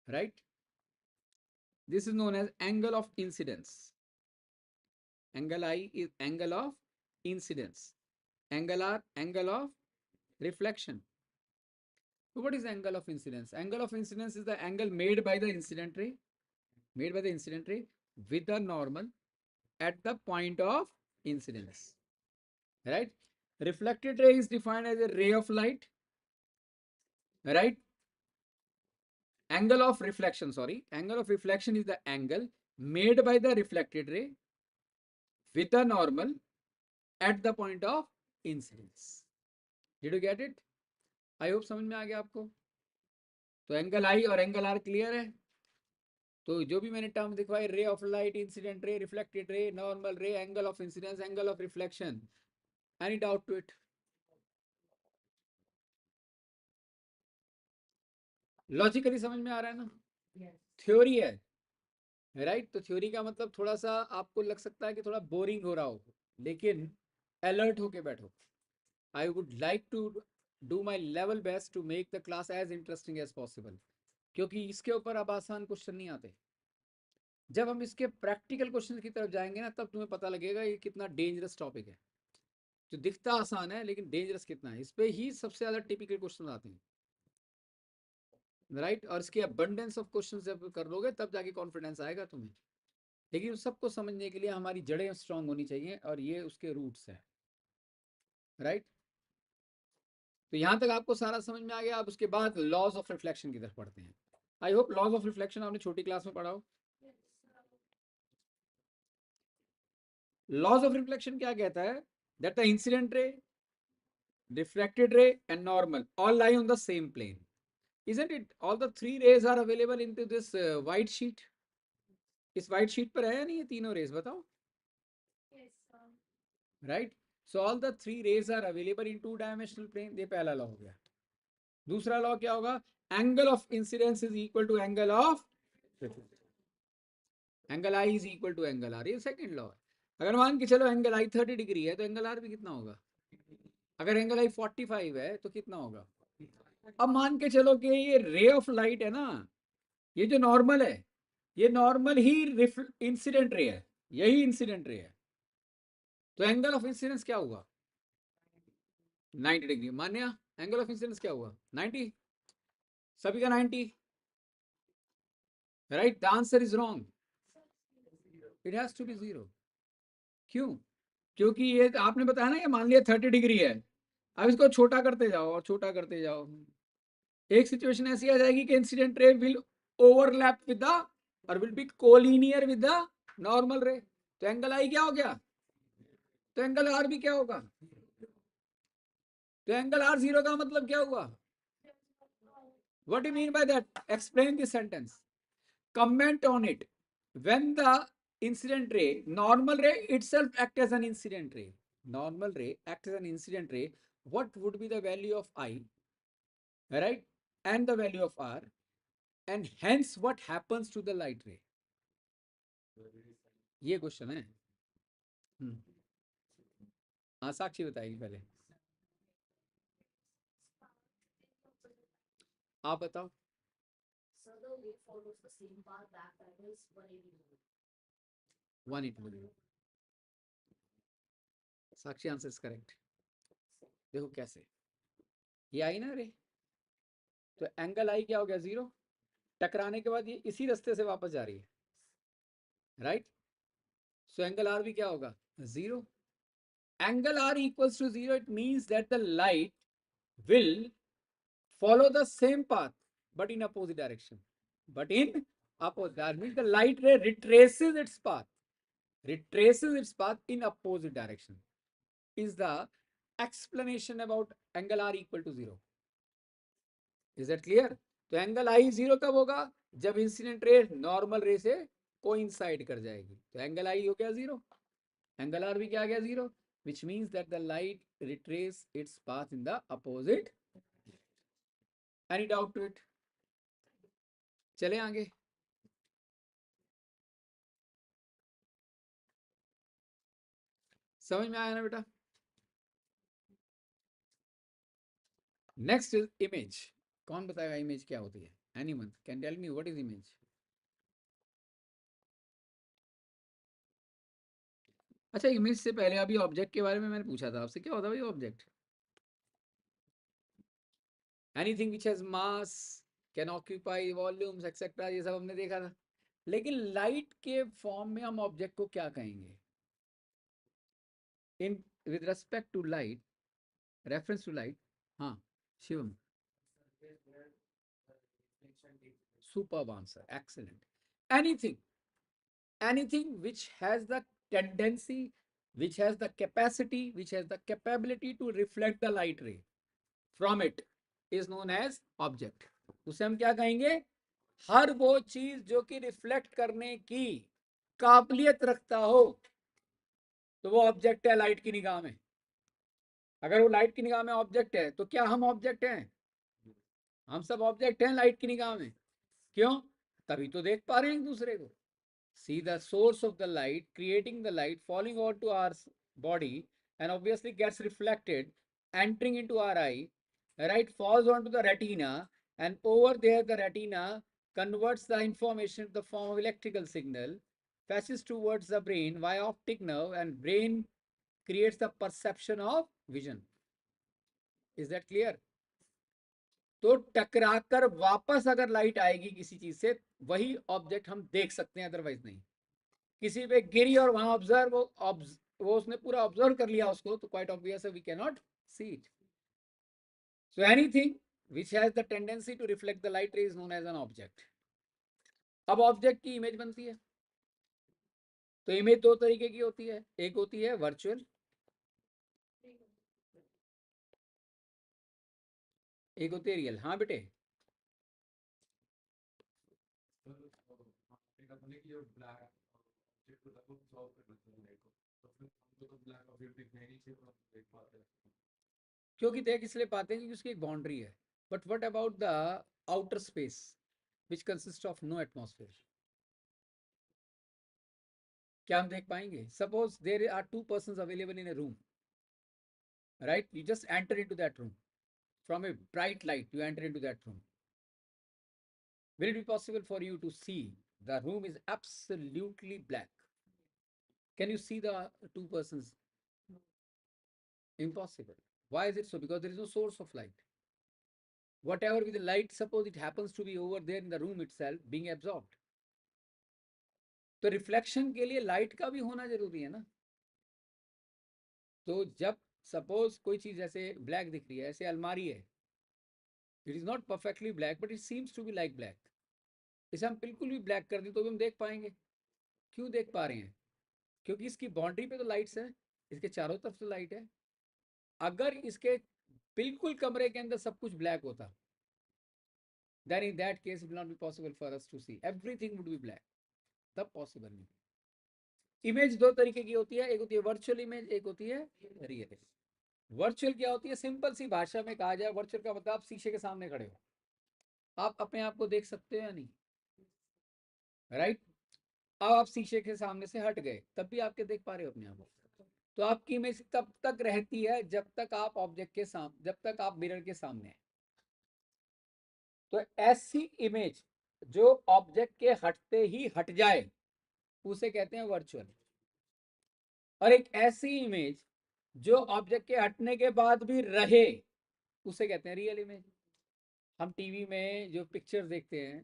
right? This is known as angle of incidence. Angle I is angle of incidence. Angle R, angle of reflection. So what is angle of incidence? Angle of incidence is the angle made by the incident ray, with the normal at the point of incidence, right? Reflected ray is defined as a ray of light, right? Angle of reflection is the angle made by the reflected ray with a normal at the point of incidence. Did you get it? I hope समझ में आ गया आपको. तो angle आई और angle are clear है. तो जो भी मैंने टर्म दिखवाए, ray of light, incident ray, reflected ray, normal ray, angle of incidence, angle of reflection, any doubt to it? Logically समझ में आ रहा है ना? Yes. थ्योरी है, राइट? तो थ्योरी का मतलब थोड़ा सा आपको लग सकता है कि थोड़ा बोरिंग हो रहा हो, लेकिन अलर्ट होके बैठो। I would like to do my level best to make the class as interesting as possible, क्योंकि इसके ऊपर अब आसान क्वेश्चन नहीं आते। जब हम इसके प्रैक्टिकल क्वेश्चन की तरफ जाएंगे ना, तब तुम्हें पता लगेगा ये कितना डेंजरस टॉपिक है। जो दिखता आसान है लेकिन डेंजरस कितना है, इस पे ही सबसे ज्यादा टिपिकल क्वेश्चन आते हैं, राइट? और इसके अबंडेंस ऑफ क्वेश्चन जब कर लोगे तब जाके कॉन्फिडेंस आएगा तुम्हें। लेकिन उस सबको समझने के लिए हमारी जड़ें स्ट्रांग होनी चाहिए, और ये उसके रूट्स है, राइट? तो यहाँ तक आपको सारा समझ में आ गया। अब उसके बाद लॉज ऑफ रिफ्लेक्शन की तरफ पढ़ते हैं। I hope laws of reflection आपने छोटी क्लास में पढ़ा हो। लॉज ऑफ रिफ्लेक्शन क्या कहता है? That the incident ray, refracted ray and normal all lie on the same plane, isn't it? All the three rays are available into this white sheet. इस white sheet पर है या नहीं ये तीनों rays, बताओ? Right? So all the three rays are available in two dimensional plane. ये पहला लॉ हो गया। दूसरा लॉ क्या होगा? Angle of incidence is equal to angle of, angle I is equal to angle R, ये सेकंड लॉ है। अगर मान के चलो एंगल आई 30 डिग्री है, तो एंगल आर भी कितना होगा? अगर एंगल आई 45 है तो कितना होगा? अब मान के चलो कि ये रे ऑफ लाइट है ना, ये जो नॉर्मल है, ये नॉर्मल ही इंसिडेंट रे है, यही इंसिडेंट रे है। तो एंगल ऑफ इंसिडेंस क्या हुआ? 90 degree. Manya, angle of incidence क्या हुआ? 90। सभी का 90, right? The answer is wrong, it has to be 0। क्यों? क्योंकि ये आपने बताया ना, ये मान लिया 30 डिग्री है, अब इसको छोटा करते जाओ और छोटा करते जाओ, एक सिचुएशन ऐसी आ जाएगी कि incident ray will overlap with the, और will be collinear with the normal ray. तो एंगल आई क्या हो गया? तो एंगल आर भी क्या होगा? तो एंगल आर 0 का मतलब क्या हुआ? What do you mean by that? Explain this sentence, comment on it. When the incident ray, normal ray itself act as an incident ray, normal ray act as an incident ray, what would be the value of I, right, and the value of R, and hence what happens to the light ray? ये question है। हाँ, साक्षी बताएगी पहले, आप बताओ। So the wave follows the same path that is 180 degree. 180 degree. Sakshi answer is correct. देखो कैसे, ये आई ना रे, तो एंगल आई क्या हो गया? 0। टकराने के बाद ये इसी रास्ते से वापस जा रही है, राइट? सो एंगल आर भी क्या होगा? 0। Angle R equals to 0, it means that the light will follow the same path but in opposite direction, but in opposite, that means the light ray retraces its path in opposite direction, is the explanation about angle r equal to 0. is that clear? तो angle आई 0 कब होगा? जब incident ray normal रे से coincide कर जाएगी, तो angle आई हो गया 0, एंगल आर भी क्या आ गया? 0, which means that the light retrace its path in the opposite. Any doubt to it? चले आगे। समझ में आया ना बेटा? Next is image. कौन बताएगा इमेज क्या होती है? Anyone can tell me what is image? अच्छा, इमेज से पहले अभी ऑब्जेक्ट के बारे में मैंने पूछा था आपसे, क्या होता है भाई object? Anything which has mass, can occupy volumes etcetera, ये सब हमने देखा था। लेकिन लाइट के फॉर्म में हम ऑब्जेक्ट को क्या कहेंगे? In with respect to light, reference to light. हाँ Shivam, superb answer, excellent. Anything which has the tendency, which has the capacity, which has the capability to reflect the light ray from it is known as object. उसे हम क्या कहेंगे? हर वो चीज जो कि reflect करने की काबिलियत रखता हो, तो वो ऑब्जेक्ट है लाइट की निगाह में। अगर वो लाइट की निगाह में ऑब्जेक्ट है, तो क्या हम ऑब्जेक्ट हैं? हम सब ऑब्जेक्ट हैं लाइट की निगाह में। क्यों? तभी तो देख पा रहे हैं एक दूसरे को। See the source of the light, creating the light, falling onto our body, and obviously gets reflected, entering into our eye, right? Falls onto the retina, and over there the retina converts the information to the form of electrical signal, passes towards the brain via optic nerve, and brain creates the perception of vision. Is that clear? तो टकराकर वापस अगर light आएगी किसी चीज से, वही object हम देख सकते हैं, अदरवाइज नहीं। किसी पे गिरी और वहां ऑब्जर्व वो उसने पूरा ऑब्जर्व कर लिया उसको, तो क्वाइट ऑब्वियस है we can not see it. So anything which has the tendency to reflect the light ray is known as an object. अब ऑब्जेक्ट की इमेज बनती है, तो इमेज दो तरीके की होती है, एक होती है वर्चुअल, एक होती है रियल। हाँ बेटे, क्योंकि देख इसलिए पाते हैं क्योंकि उसकी एक बाउंड्री है। But what about the outer space which consist of no atmosphere? क्या हम देख पाएंगे? Suppose there are two persons available in a room, right? You just enter into that room from a bright light, you enter into that room. Will it be possible for you to see the room is absolutely black? Can you see the two persons? Impossible. Why is it so? Because there is no source of light. Whatever with the light, suppose it happens to be over there in the room itself being absorbed. तो reflection के लिए light का भी होना जरूरी है ना। तो जब सपोज कोई चीज ऐसे ब्लैक दिख रही है, ऐसे अलमारी है, it is not perfectly black but it seems to be like black, इसे हम बिल्कुल भी ब्लैक कर दें तो भी हम देख पाएंगे। क्यों देख पा रहे हैं? क्योंकि इसकी बाउंड्री पे तो लाइट्स है, इसके चारों तरफ तो लाइट है। अगर इसके बिल्कुल कमरे के अंदर सब कुछ ब्लैक होता, then in that case it will not be possible for us to see, everything would be black, तब पॉसिबल नहीं। इमेज दो तरीके की होती है, एक होती है वर्चुअल इमेज, एक होती है रियल इमेज। वर्चुअल क्या होती है? सिंपल सी भाषा में कहा जाए, वर्चुअल का मतलब आप शीशे के सामने खड़े हो, आप अपने आप को देख सकते हो या नहीं, राइट? अब आप शीशे के सामने से हट गए, तब भी आपके देख पा रहे हो अपने आप को। तो आपकी इमेज तब तक रहती है जब तक आप ऑब्जेक्ट के सामने, जब तक आप मिरर के सामने हैं। तो ऐसी इमेज जो ऑब्जेक्ट के हटते ही हट जाए उसे कहते हैं वर्चुअल, और एक ऐसी इमेज जो ऑब्जेक्ट के हटने के बाद भी रहे उसे कहते हैं रियल इमेज। हम टीवी में जो पिक्चर देखते हैं,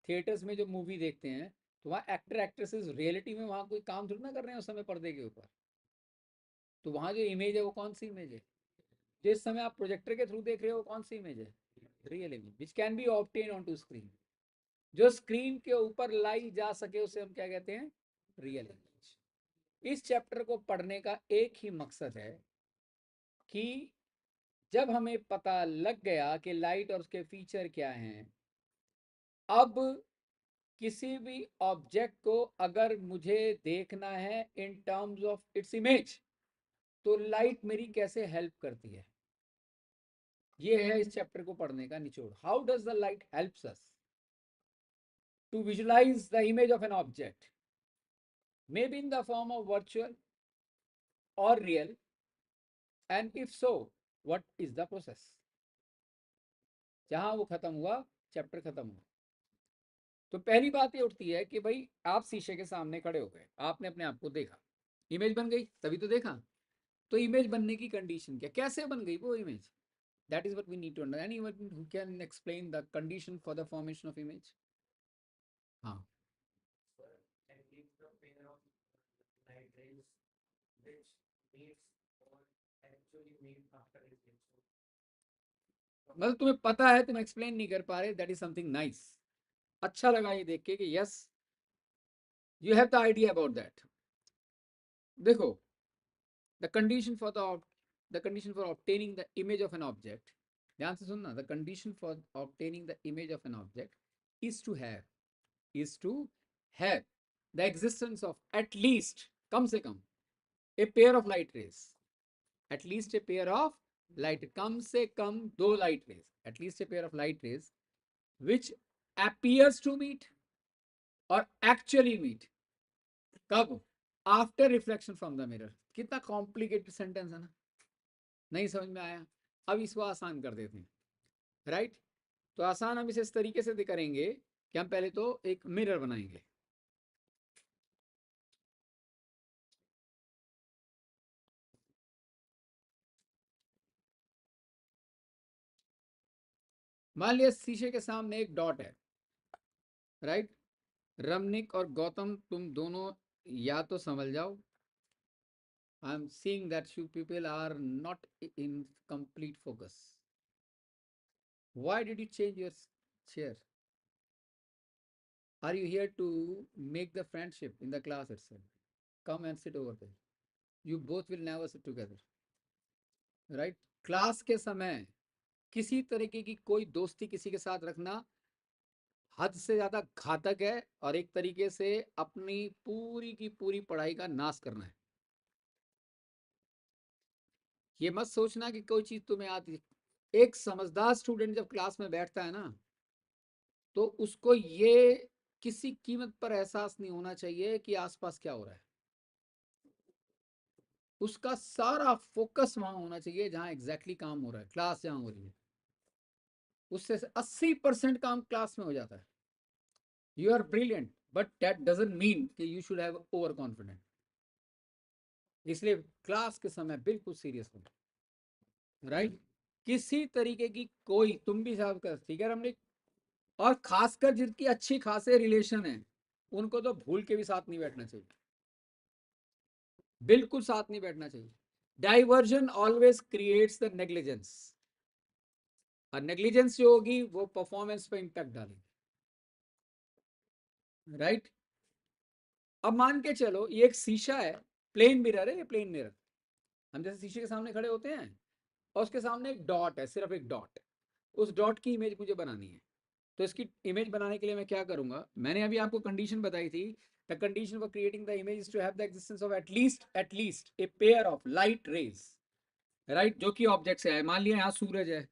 थिएटर्स में जो मूवी देखते हैं, तो वहाँ एक्टर एक्ट्रेसेस रियलिटी में वहाँ कोई काम थोड़ी ना कर रहे हैं उस समय पर्दे के ऊपर। तो वहाँ जो इमेज है वो कौन सी इमेज है? जिस समय आप प्रोजेक्टर के थ्रू देख रहे हो कौन सी इमेज है? Real image which can be obtain on to screen. जो स्क्रीन के ऊपर लाई जा सके उसे हम क्या कहते हैं? Real image. इस चैप्टर को पढ़ने का एक ही मकसद है कि जब हमें पता लग गया कि लाइट और उसके फीचर क्या हैं, अब किसी भी ऑब्जेक्ट को अगर मुझे देखना है in terms of its image, तो लाइट मेरी कैसे हेल्प करती है, ये है इस चैप्टर को पढ़ने का निचोड़। How does the light helps us to visualise the image of an object, may be in the form of virtual और real, and if so what is the process. जहां वो खत्म हुआ, चैप्टर खत्म हुआ। तो पहली बात ये उठती है कि भाई आप शीशे के सामने खड़े हो गए, आपने अपने आप को देखा, इमेज बन गई, तभी तो देखा। तो इमेज बनने की कंडीशन क्या, कैसे बन गई वो image? That is what we need to understand. Anyone who can explain the condition for the formation of image? हाँ, मतलब तुम्हें पता है, तुम एक्सप्लेन नहीं कर पा रहे, दैट इज समथिंग नाइस। अच्छा लगा ये देख के कि yes you have the idea about that. देखो, the condition for obtaining the image of an object, ध्यान से सुनना, the condition for obtaining the image of an object is to have the existence of at least, कम से कम, a pair of light rays, at least a pair of light, कम से कम 2 light rays, at least a pair of light rays which appears to meet और actually meet, कब? After reflection from the mirror. कितना complicated sentence है ना, नहीं समझ में आया? अब इसको आसान कर देते हैं, राइट? तो आसान हम इसे इस तरीके से करेंगे कि हम पहले तो एक मिरर बनाएंगे। मान लिया शीशे के सामने एक डॉट है, राइट? रमनिक और गौतम, तुम दोनों या तो समझ जाओ, I am seeing that you people are not in complete focus. Why did you change your chair? Are you here to make the friendship in the class itself? Come and sit over there. You both will never sit together, right? Class के समय किसी तरीके की कोई दोस्ती किसी के साथ रखना हद से ज्यादा घातक है और एक तरीके से अपनी पूरी की पूरी पढ़ाई का नाश करना है। ये मत सोचना कि कोई चीज तुम्हें आती। एक समझदार स्टूडेंट जब क्लास में बैठता है ना, तो उसको ये किसी कीमत पर एहसास नहीं होना चाहिए कि आसपास क्या हो रहा है। उसका सारा फोकस वहां होना चाहिए जहां एग्जैक्टली काम हो रहा है, क्लास जहां हो रही है। उससे 80% काम क्लास में हो जाता है। You are brilliant, but that doesn't mean कि you should have over confident. इसलिए क्लास के समय बिल्कुल सीरियस हो, राइट? किसी तरीके की कोई, तुम भी साहब कर, ठीक है रमनिक? और खासकर जिनकी अच्छी खासे रिलेशन है, उनको तो भूल के भी साथ नहीं बैठना चाहिए, बिल्कुल साथ नहीं बैठना चाहिए। Diversion always creates the negligence, और नेग्लिजेंस जो होगी वो परफॉर्मेंस पे इंपैक्ट डालेगी, राइट? अब मान के चलो ये एक शीशा है, प्लेन मिरर है, ये प्लेन मिरर। हम जैसे शीशे के सामने खड़े होते हैं और उसके सामने एक डॉट है, सिर्फ एक डॉट। उस डॉट की इमेज मुझे बनानी है। तो इसकी इमेज बनाने के लिए मैं क्या करूंगा? मैंने अभी आपको कंडीशन बताई थी, the condition for creating the image is to have the existence of at least a pair of light rays, right? जो कि ऑब्जेक्ट से है। मान लिया यहाँ सूरज है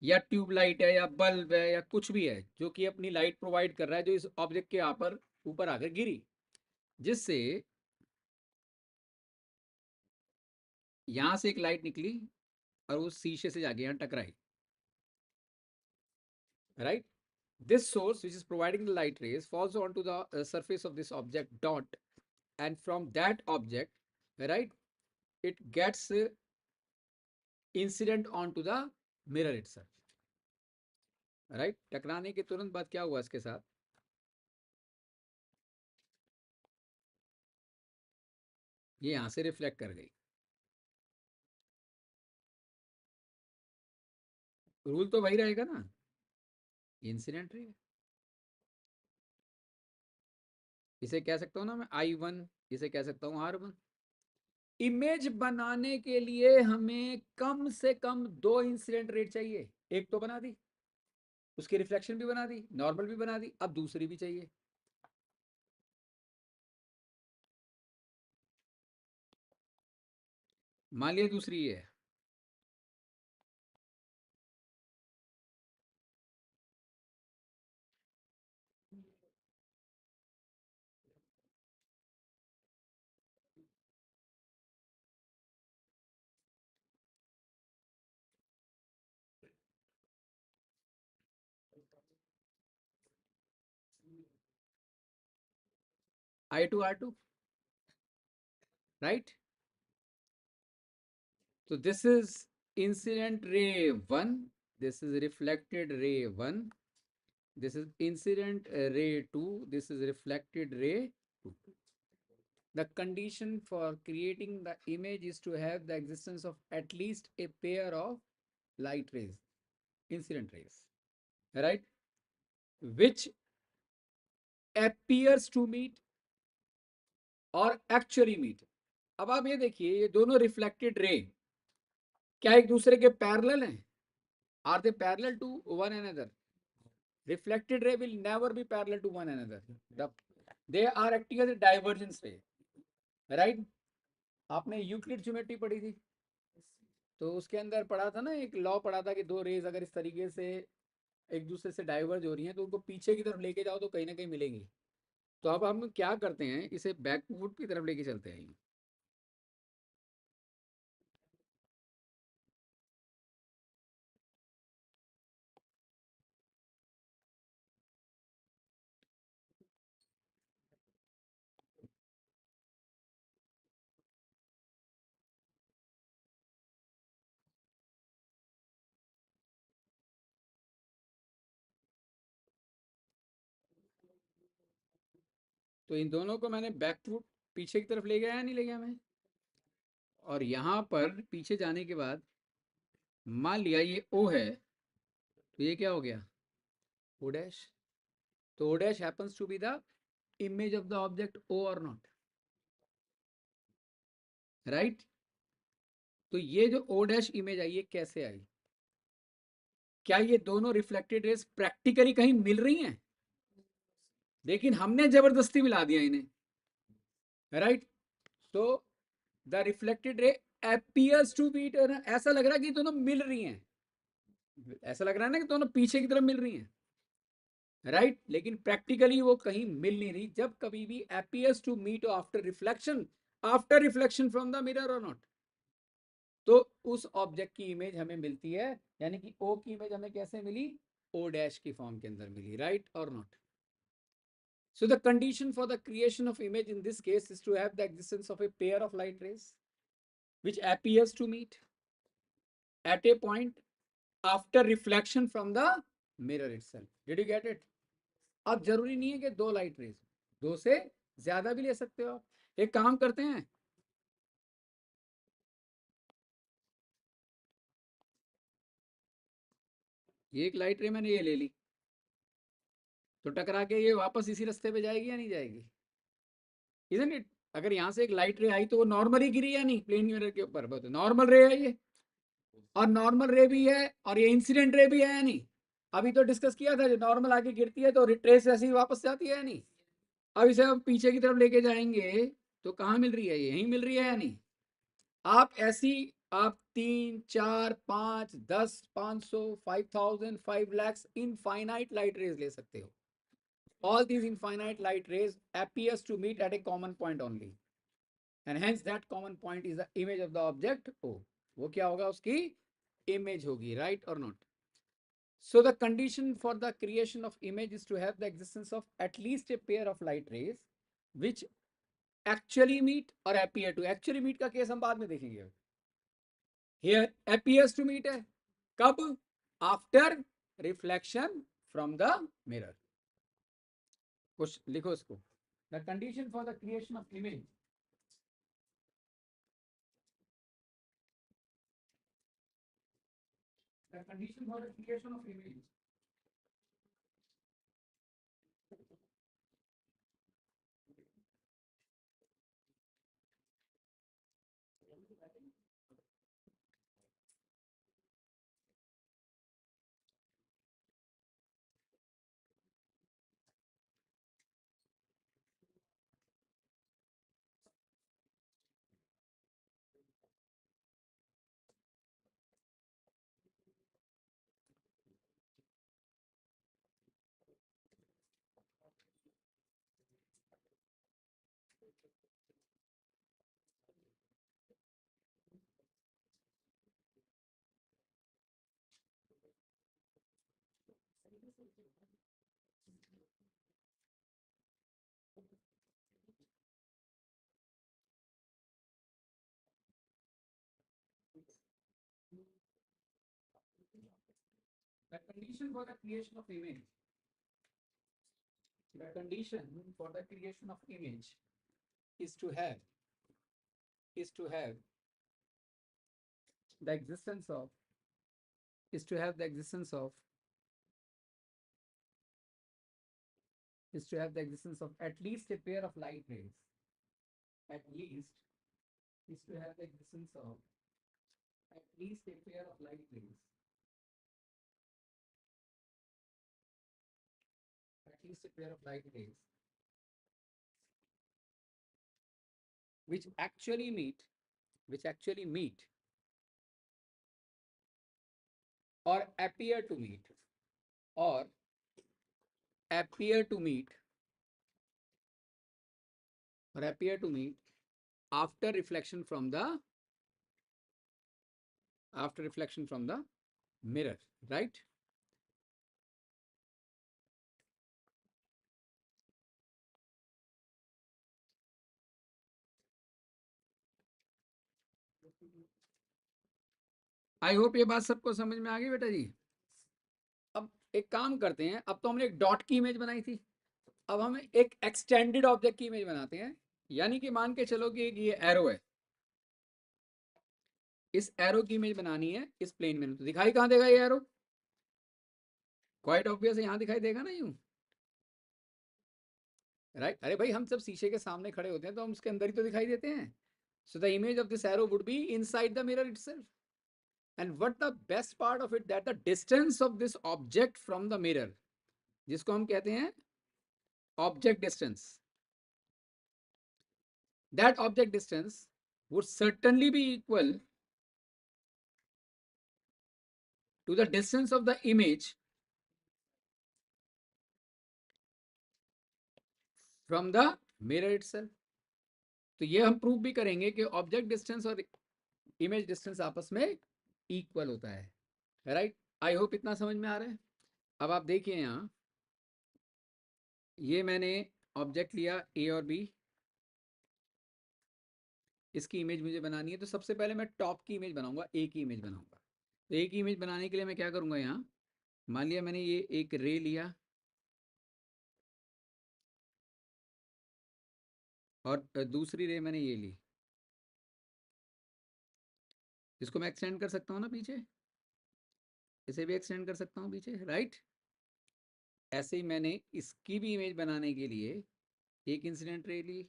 या ट्यूबलाइट है या बल्ब है या कुछ भी है जो कि अपनी लाइट प्रोवाइड कर रहा है, जो इस ऑब्जेक्ट के यहाँ पर ऊपर आकर गिरी, जिससे यहां से एक लाइट निकली और उस शीशे से जाके यहाँ टकराई, right? This source, which is providing the light rays, falls onto the surface of this object dot, and from that object, right, it gets incident onto the mirror itself, right? टकराने के तुरंत बाद क्या हुआ इसके साथ? ये यहां से रिफ्लेक्ट कर गई। रूल तो वही रहेगा ना, इंसिडेंट रे। इसे कह सकता हूं ना मैं I1, इसे कह सकता हूं R1। इमेज बनाने के लिए हमें कम से कम 2 इंसिडेंट रेट चाहिए। एक तो बना दी, उसकी रिफ्लेक्शन भी बना दी, नॉर्मल भी बना दी, अब दूसरी भी चाहिए। मान लिया दूसरी है, I2 R2, right? So this is incident ray 1, this is reflected ray 1, this is incident ray 2, this is reflected ray 2. The condition for creating the image is to have the existence of at least a pair of light rays, incident rays, right? Which appears to meet or actually meet. अब आप ये देखिए, ये दोनों reflected ray क्या एक दूसरे के पैरेलल हैं? Are they parallel to one another? Reflected ray will never be parallel to one another. They are acting as a divergence ray, right? आपने यूक्लिड ज्योमेट्री पढ़ी थी, तो उसके अंदर पढ़ा था ना, एक लॉ पढ़ा था कि दो रेज अगर इस तरीके से एक दूसरे से डाइवर्ज हो रही हैं तो उनको पीछे की तरफ लेके जाओ तो कहीं ना कहीं मिलेंगी। तो अब हम क्या करते हैं, इसे बैकवुड की तरफ लेके चलते हैं। तो इन दोनों को मैंने बैकवुड पीछे की तरफ ले गया या नहीं ले गया मैं? और यहाँ पर पीछे जाने के बाद मान लिया ये ओ है, तो ये क्या हो गया, ओ डैश। तो O dash happens to be the image of the object O or not, right. तो ये जो ओ डैश इमेज आई ये कैसे आई? क्या ये दोनों रिफ्लेक्टेड रेज प्रैक्टिकली कहीं मिल रही हैं? लेकिन हमने जबरदस्ती मिला दिया इन्हें, right. So the reflected ray appears to be, ऐसा लग रहा है कि दोनों मिल रही हैं, ऐसा लग रहा है ना कि दोनों पीछे की तरफ मिल रही हैं, राइट। लेकिन प्रैक्टिकली वो कहीं मिल नहीं रही। जब कभी भी appears to meet after reflection from the mirror or not, तो उस ऑब्जेक्ट की इमेज हमें मिलती है। यानी कि ओ की इमेज हमें कैसे मिली, ओ डैश की फॉर्म के अंदर मिली, राइट और not. So the condition for the creation of image in this case is to have the existence of a pair of light rays which appears to meet at a point after reflection from the mirror itself. Did you get it? अब जरूरी नहीं है कि दो light rays, दो से ज्यादा भी ले सकते हो आप। एक काम करते हैं, ये एक लाइट रे मैंने ये ले ली, तो टकरा के ये वापस इसी रास्ते पे जाएगी या नहीं जाएगी, इजंट इट? अगर यहाँ से एक लाइट रे आई तो वो नॉर्मली गिरी या नहीं प्लेन मिरर के ऊपर, बहुत नॉर्मल रे है ये, और नॉर्मल रे भी है और ये इंसिडेंट रे भी है या नहीं? अभी तो डिस्कस किया था, जो नॉर्मल आके गिरती है तो रिट्रेस ऐसे ही वापस जाती है या नहीं? अब इसे हम पीछे की तरफ लेके जाएंगे तो कहाँ मिल रही है, ये यहीं मिल रही है या नहीं? आप ऐसी, आप 3, 4, 5, 10, 500, 5000, 5 lakhs इनफाइनाइट लाइट रेज ले सकते हो। All these infinite light rays appears to meet at a common point only, and hence that common point is the image of the object O. वो क्या होगा, उसकी image होगी, right or not? So the condition for the creation of image is to have the existence of at least a pair of light rays which actually meet or appear to. Actually meet का case हम बाद में देखेंगे। Here appears to meet है कब, after reflection from the mirror। कुछ लिखो इसको। The condition for the creation of image, the condition for the creation of image the condition for the creation of image, the condition for the creation of image is to have, is to have the existence of, is to have the existence of, is to have the existence of at least a pair of light rays, at least, is to have the existence of at least a pair of light rays, at least a pair of light rays which actually meet, which actually meet or appear to meet or appear to meet or appear to meet after reflection from the mirror, right? I hope ये बात सबको समझ में आ गई बेटा जी। अब एक काम करते हैं, अब तो हमने एक डॉट की इमेज बनाई थी, अब हम एक एक्सटेंडेड ऑब्जेक्ट की इमेज बनाते हैं। यानी कि मान के चलो कि ये एरो है, इस एरो की इमेज बनानी है इस प्लेन में। तो दिखाई कहाँ देगा ये एरो? क्वाइट ऑब्वियस है, यहाँ दिखाई देगा ना यूं, राइट? अरे भाई हम जब शीशे के सामने खड़े होते हैं तो हम उसके अंदर ही तो दिखाई देते हैं। So the image of this arrow would be inside the mirror itself. And what the best part of it, that the distance of this object from the mirror, जिसको हम कहते हैं object distance, that object distance would certainly be equal to the distance of the image from the mirror itself. तो ये हम prove भी करेंगे कि ऑब्जेक्ट डिस्टेंस और इमेज डिस्टेंस आपस में इक्वल होता है, राइट? आई होप इतना समझ में आ रहा है। अब आप देखिए यहाँ, ये मैंने ऑब्जेक्ट लिया ए और बी, इसकी इमेज मुझे बनानी है। तो सबसे पहले मैं टॉप की इमेज बनाऊंगा, ए की इमेज बनाऊंगा। तो ए की इमेज बनाने के लिए मैं क्या करूंगा, यहाँ मान लिया मैंने ये एक रे लिया और दूसरी रे मैंने ये ली, इसको मैं एक्सटेंड कर सकता हूँ ना पीछे, इसे भी एक्सटेंड कर सकता हूँ पीछे, राइट? ऐसे ही मैंने इसकी भी इमेज बनाने के लिए एक इंसिडेंट रे ली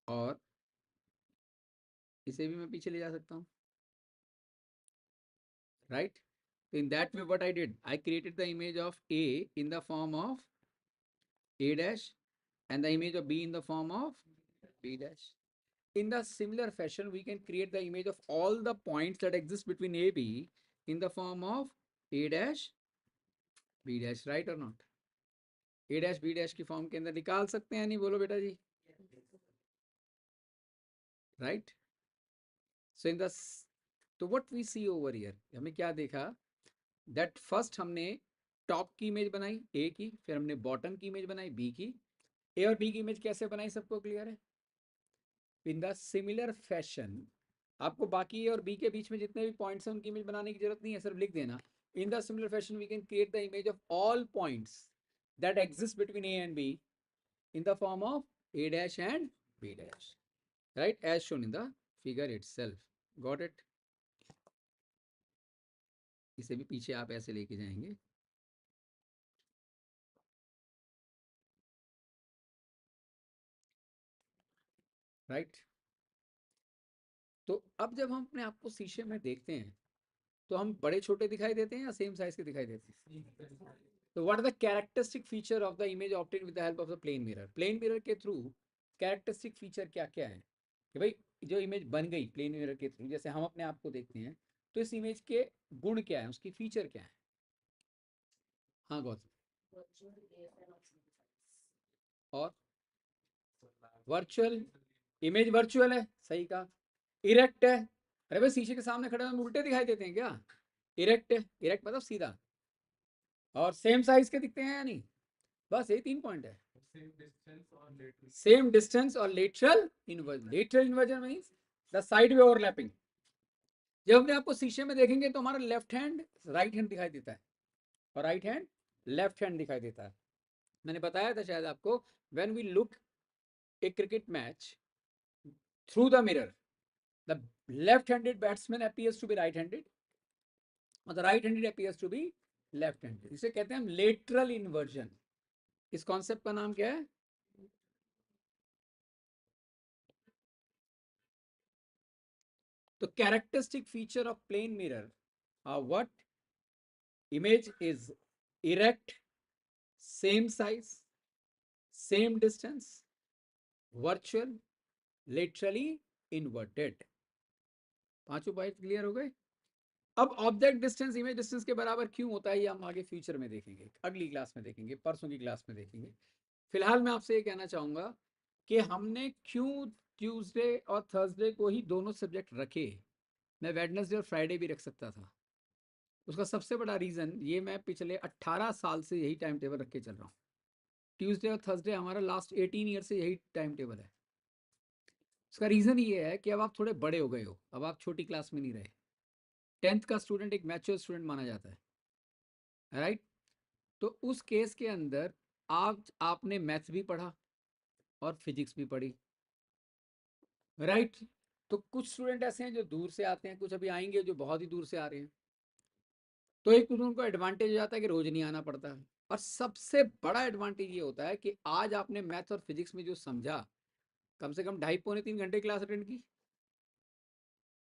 और इसे भी मैं पीछे ले जा सकता हूँ, राइट? तो in that way what I did, I created the image of A in the form of A dash and the image of b in the form of b dash. In the similar fashion, we can create the image of all the points that exist between a b in the form of a dash b dash, right or not? a dash b dash की form के अंदर निकाल सकते हैं नहीं, बोलो बेटा जी, right? So in the, तो what we see over here, हमें क्या देखा, that first हमने टॉप की इमेज बनाई ए की, फिर हमने बॉटम की इमेज बनाई बी की। ए और बी की इमेज कैसे बनाई, सबको क्लियर है? इन द सिमिलर फैशन, आपको बाकी ए और बी के बीच में जितने भी पॉइंट्स हैं उनकी इमेज बनाने की जरूरत नहीं है, सिर्फ लिख देना in the similar fashion we can create the image of all points that exist between A and B in the form of a dash and b dash, right, as shown in the figure itself. Got it? इसे भी पीछे आप ऐसे लेके जाएंगे, right? तो अब जब हम अपने आप को शीशे में देखते हैं तो हम बड़े छोटे दिखाई देते हैं या सेम साइज के दिखाई देते हैं? तो what are the characteristic feature of the image obtained with the help of the plane mirror? Plane mirror के थ्रू कैरेक्टरिस्टिक फीचर क्या क्या है कि भाई जो इमेज बन गई प्लेन मिरर के थ्रू, जैसे हम अपने आप को देखते हैं, तो इस इमेज के गुण क्या है, उसकी फीचर क्या है? हाँ Gautam. Virtual AFN option device. और वर्चुअल, इमेज वर्चुअल है, सही कहा। इरेक्ट है, अरे भाई शीशे के सामने खड़े हम उल्टे दिखाई देते हैं क्या? इरेक्ट है, इरेक्ट मतलब सीधा। और सेम साइज के दिखते हैं या नहीं? बस यही 3 पॉइंट है। सेम डिस्टेंस और lateral inversion. Lateral inversion means the side way overlapping. जब अपने आपको शीशे में देखेंगे तो हमारा लेफ्ट हैंड राइट हैंड दिखाई देता है और राइट हैंड लेफ्ट हैंड दिखाई देता है। मैंने बताया था शायद आपको, when we look a cricket match through the mirror, the left-handed batsman appears to be right-handed और the right-handed appears to be left-handed. इसे कहते हैं हम lateral inversion। इस कॉन्सेप्ट का नाम क्या है? तो characteristic feature of plane mirror are what? Image is erect, same size, same distance, virtual, laterally inverted। पांचों पॉइंट क्लियर हो गए? अब ऑब्जेक्ट डिस्टेंस इमेज डिस्टेंस के बराबर क्यों होता है ये हम आगे फ्यूचर में देखेंगे, अगली क्लास में देखेंगे, परसों की क्लास में देखेंगे। फिलहाल मैं आपसे ये कहना चाहूंगा कि हमने क्यों ट्यूसडे और थर्सडे को ही दोनों सब्जेक्ट रखे। मैं वेडनेसडे और फ्राइडे भी रख सकता था। उसका सबसे बड़ा रीज़न ये, मैं पिछले 18 साल से यही टाइम टेबल रख के चल रहा हूँ। ट्यूसडे और थर्सडे हमारा लास्ट 18 ईयर से यही टाइम टेबल है। उसका रीज़न ये है कि अब आप थोड़े बड़े हो गए हो, अब आप छोटी क्लास में नहीं रहे। 10th का स्टूडेंट एक मैच्योर स्टूडेंट माना जाता है, राइट। तो उस केस के अंदर आपने मैथ्स भी पढ़ा और फिजिक्स भी पढ़ी, राइट। तो कुछ स्टूडेंट ऐसे हैं जो दूर से आते हैं, कुछ अभी आएंगे जो बहुत ही दूर से आ रहे हैं। तो एक तो उनको एडवांटेज हो जाता है कि रोज नहीं आना पड़ता है। और सबसे बड़ा एडवांटेज ये होता है कि आज आपने मैथ्स और फिजिक्स में जो समझा, कम से कम 2.5-3 घंटे क्लास अटेंड की।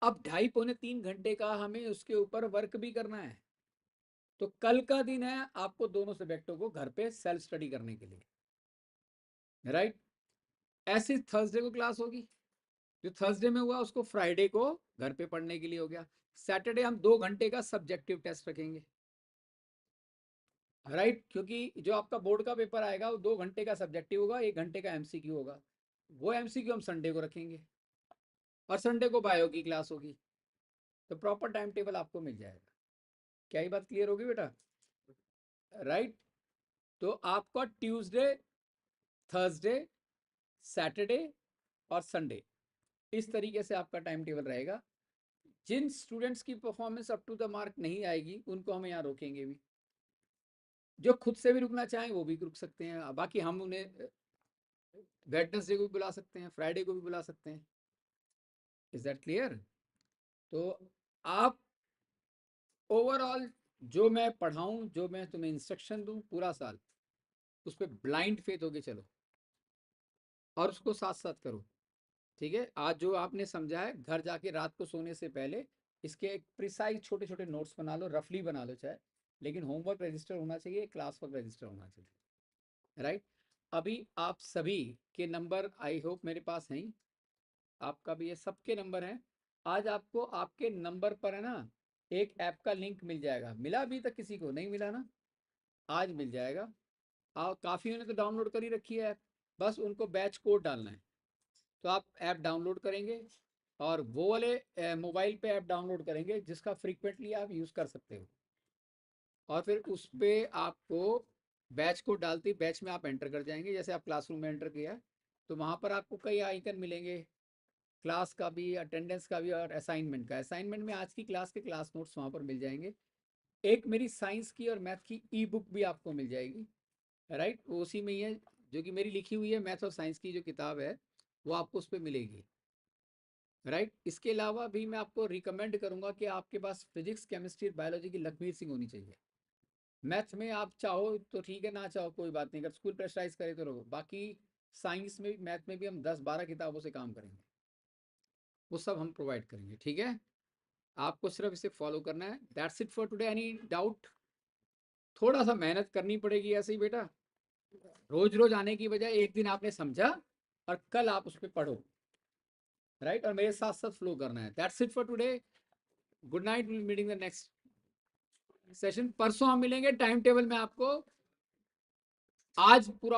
अब 2.5-3 घंटे का हमें उसके ऊपर वर्क भी करना है। तो कल का दिन है आपको दोनों सब्जेक्टों को घर पे सेल्फ स्टडी करने के लिए, राइट। ऐसी थर्सडे को क्लास होगी, जो थर्सडे में हुआ उसको फ्राइडे को घर पे पढ़ने के लिए हो गया। सैटरडे हम 2 घंटे का सब्जेक्टिव टेस्ट रखेंगे, राइट। क्योंकि जो आपका बोर्ड का पेपर आएगा वो 2 घंटे का सब्जेक्टिव होगा, 1 घंटे का एमसीक्यू होगा। वो एमसीक्यू हम संडे को रखेंगे और संडे को बायो की क्लास होगी। तो प्रॉपर टाइम टेबल आपको मिल जाएगा। क्या ये बात क्लियर होगी बेटा, राइट। तो आपका ट्यूसडे, थर्सडे, सैटरडे और संडे, इस तरीके से आपका टाइम टेबल रहेगा। जिन स्टूडेंट्स की performance up to the mark नहीं आएगी उनको हम यहाँ रोकेंगे भी। जो खुद से भी रुकना चाहें वो भी रुक सकते हैं। बाकी हम उन्हें वेडनेसडे को भी बुला सकते हैं, फ्राइडे को भी बुला सकते हैं। Is that clear? तो आप ओवरऑल जो मैं पढ़ाऊं, जो मैं तुम्हें इंस्ट्रक्शन दूं पूरा साल, उस पर ब्लाइंड फेथ होके चलो और उसको साथ साथ करो, ठीक है। आज जो आपने समझा है, घर जाके रात को सोने से पहले इसके एक प्रिसाइज छोटे छोटे नोट्स बना लो, रफली बना लो चाहे, लेकिन होमवर्क रजिस्टर होना चाहिए, क्लास वर्क रजिस्टर होना चाहिए, राइट। अभी आप सभी के नंबर आई होप मेरे पास हैं, आपका भी ये सबके नंबर हैं। आज आपको आपके नंबर पर है ना एक ऐप का लिंक मिल जाएगा। मिला अभी तक किसी को नहीं मिला ना? आज मिल जाएगा। काफ़ी ने तो डाउनलोड कर ही रखी है ऐप, बस उनको बैच कोड डालना है। तो आप ऐप डाउनलोड करेंगे और वो वाले मोबाइल पे ऐप डाउनलोड करेंगे जिसका फ्रीक्वेंटली आप यूज़ कर सकते हो, और फिर उस पर आपको बैच को डालते ही बैच में आप एंटर कर जाएंगे। जैसे आप क्लासरूम में एंटर किया तो वहाँ पर आपको कई आइकन मिलेंगे, क्लास का भी, अटेंडेंस का भी और असाइनमेंट का। असाइनमेंट में आज की क्लास के क्लास नोट्स वहाँ पर मिल जाएंगे। एक मेरी साइंस की और मैथ की ई बुक भी आपको मिल जाएगी, राइट। वो उसी में ही है, जो कि मेरी लिखी हुई है मैथ और साइंस की जो किताब है वो आपको उस पर मिलेगी, राइट। इसके अलावा भी मैं आपको रिकमेंड करूंगा कि आपके पास फिजिक्स, केमिस्ट्री, बायोलॉजी की लकीर सिंह होनी चाहिए। मैथ में आप चाहो तो ठीक है, ना चाहो कोई बात नहीं, अगर स्कूल प्रेशराइज करे तो रहो। बाकी साइंस में भी मैथ में भी हम 10-12 किताबों से काम करेंगे, वो सब हम प्रोवाइड करेंगे, ठीक है। आपको सिर्फ इसे फॉलो करना है। That's it for today. Any doubt? थोड़ा सा मेहनत करनी पड़ेगी ऐसे ही बेटा, रोज रोज आने की बजाय एक दिन आपने समझा और कल आप उस पर पढ़ो, राइट। और मेरे साथ साथ फ्लो करना है। That's it for today. Good night. Will meeting the next session. परसों हम मिलेंगे। टाइम टेबल में आपको आज पूरा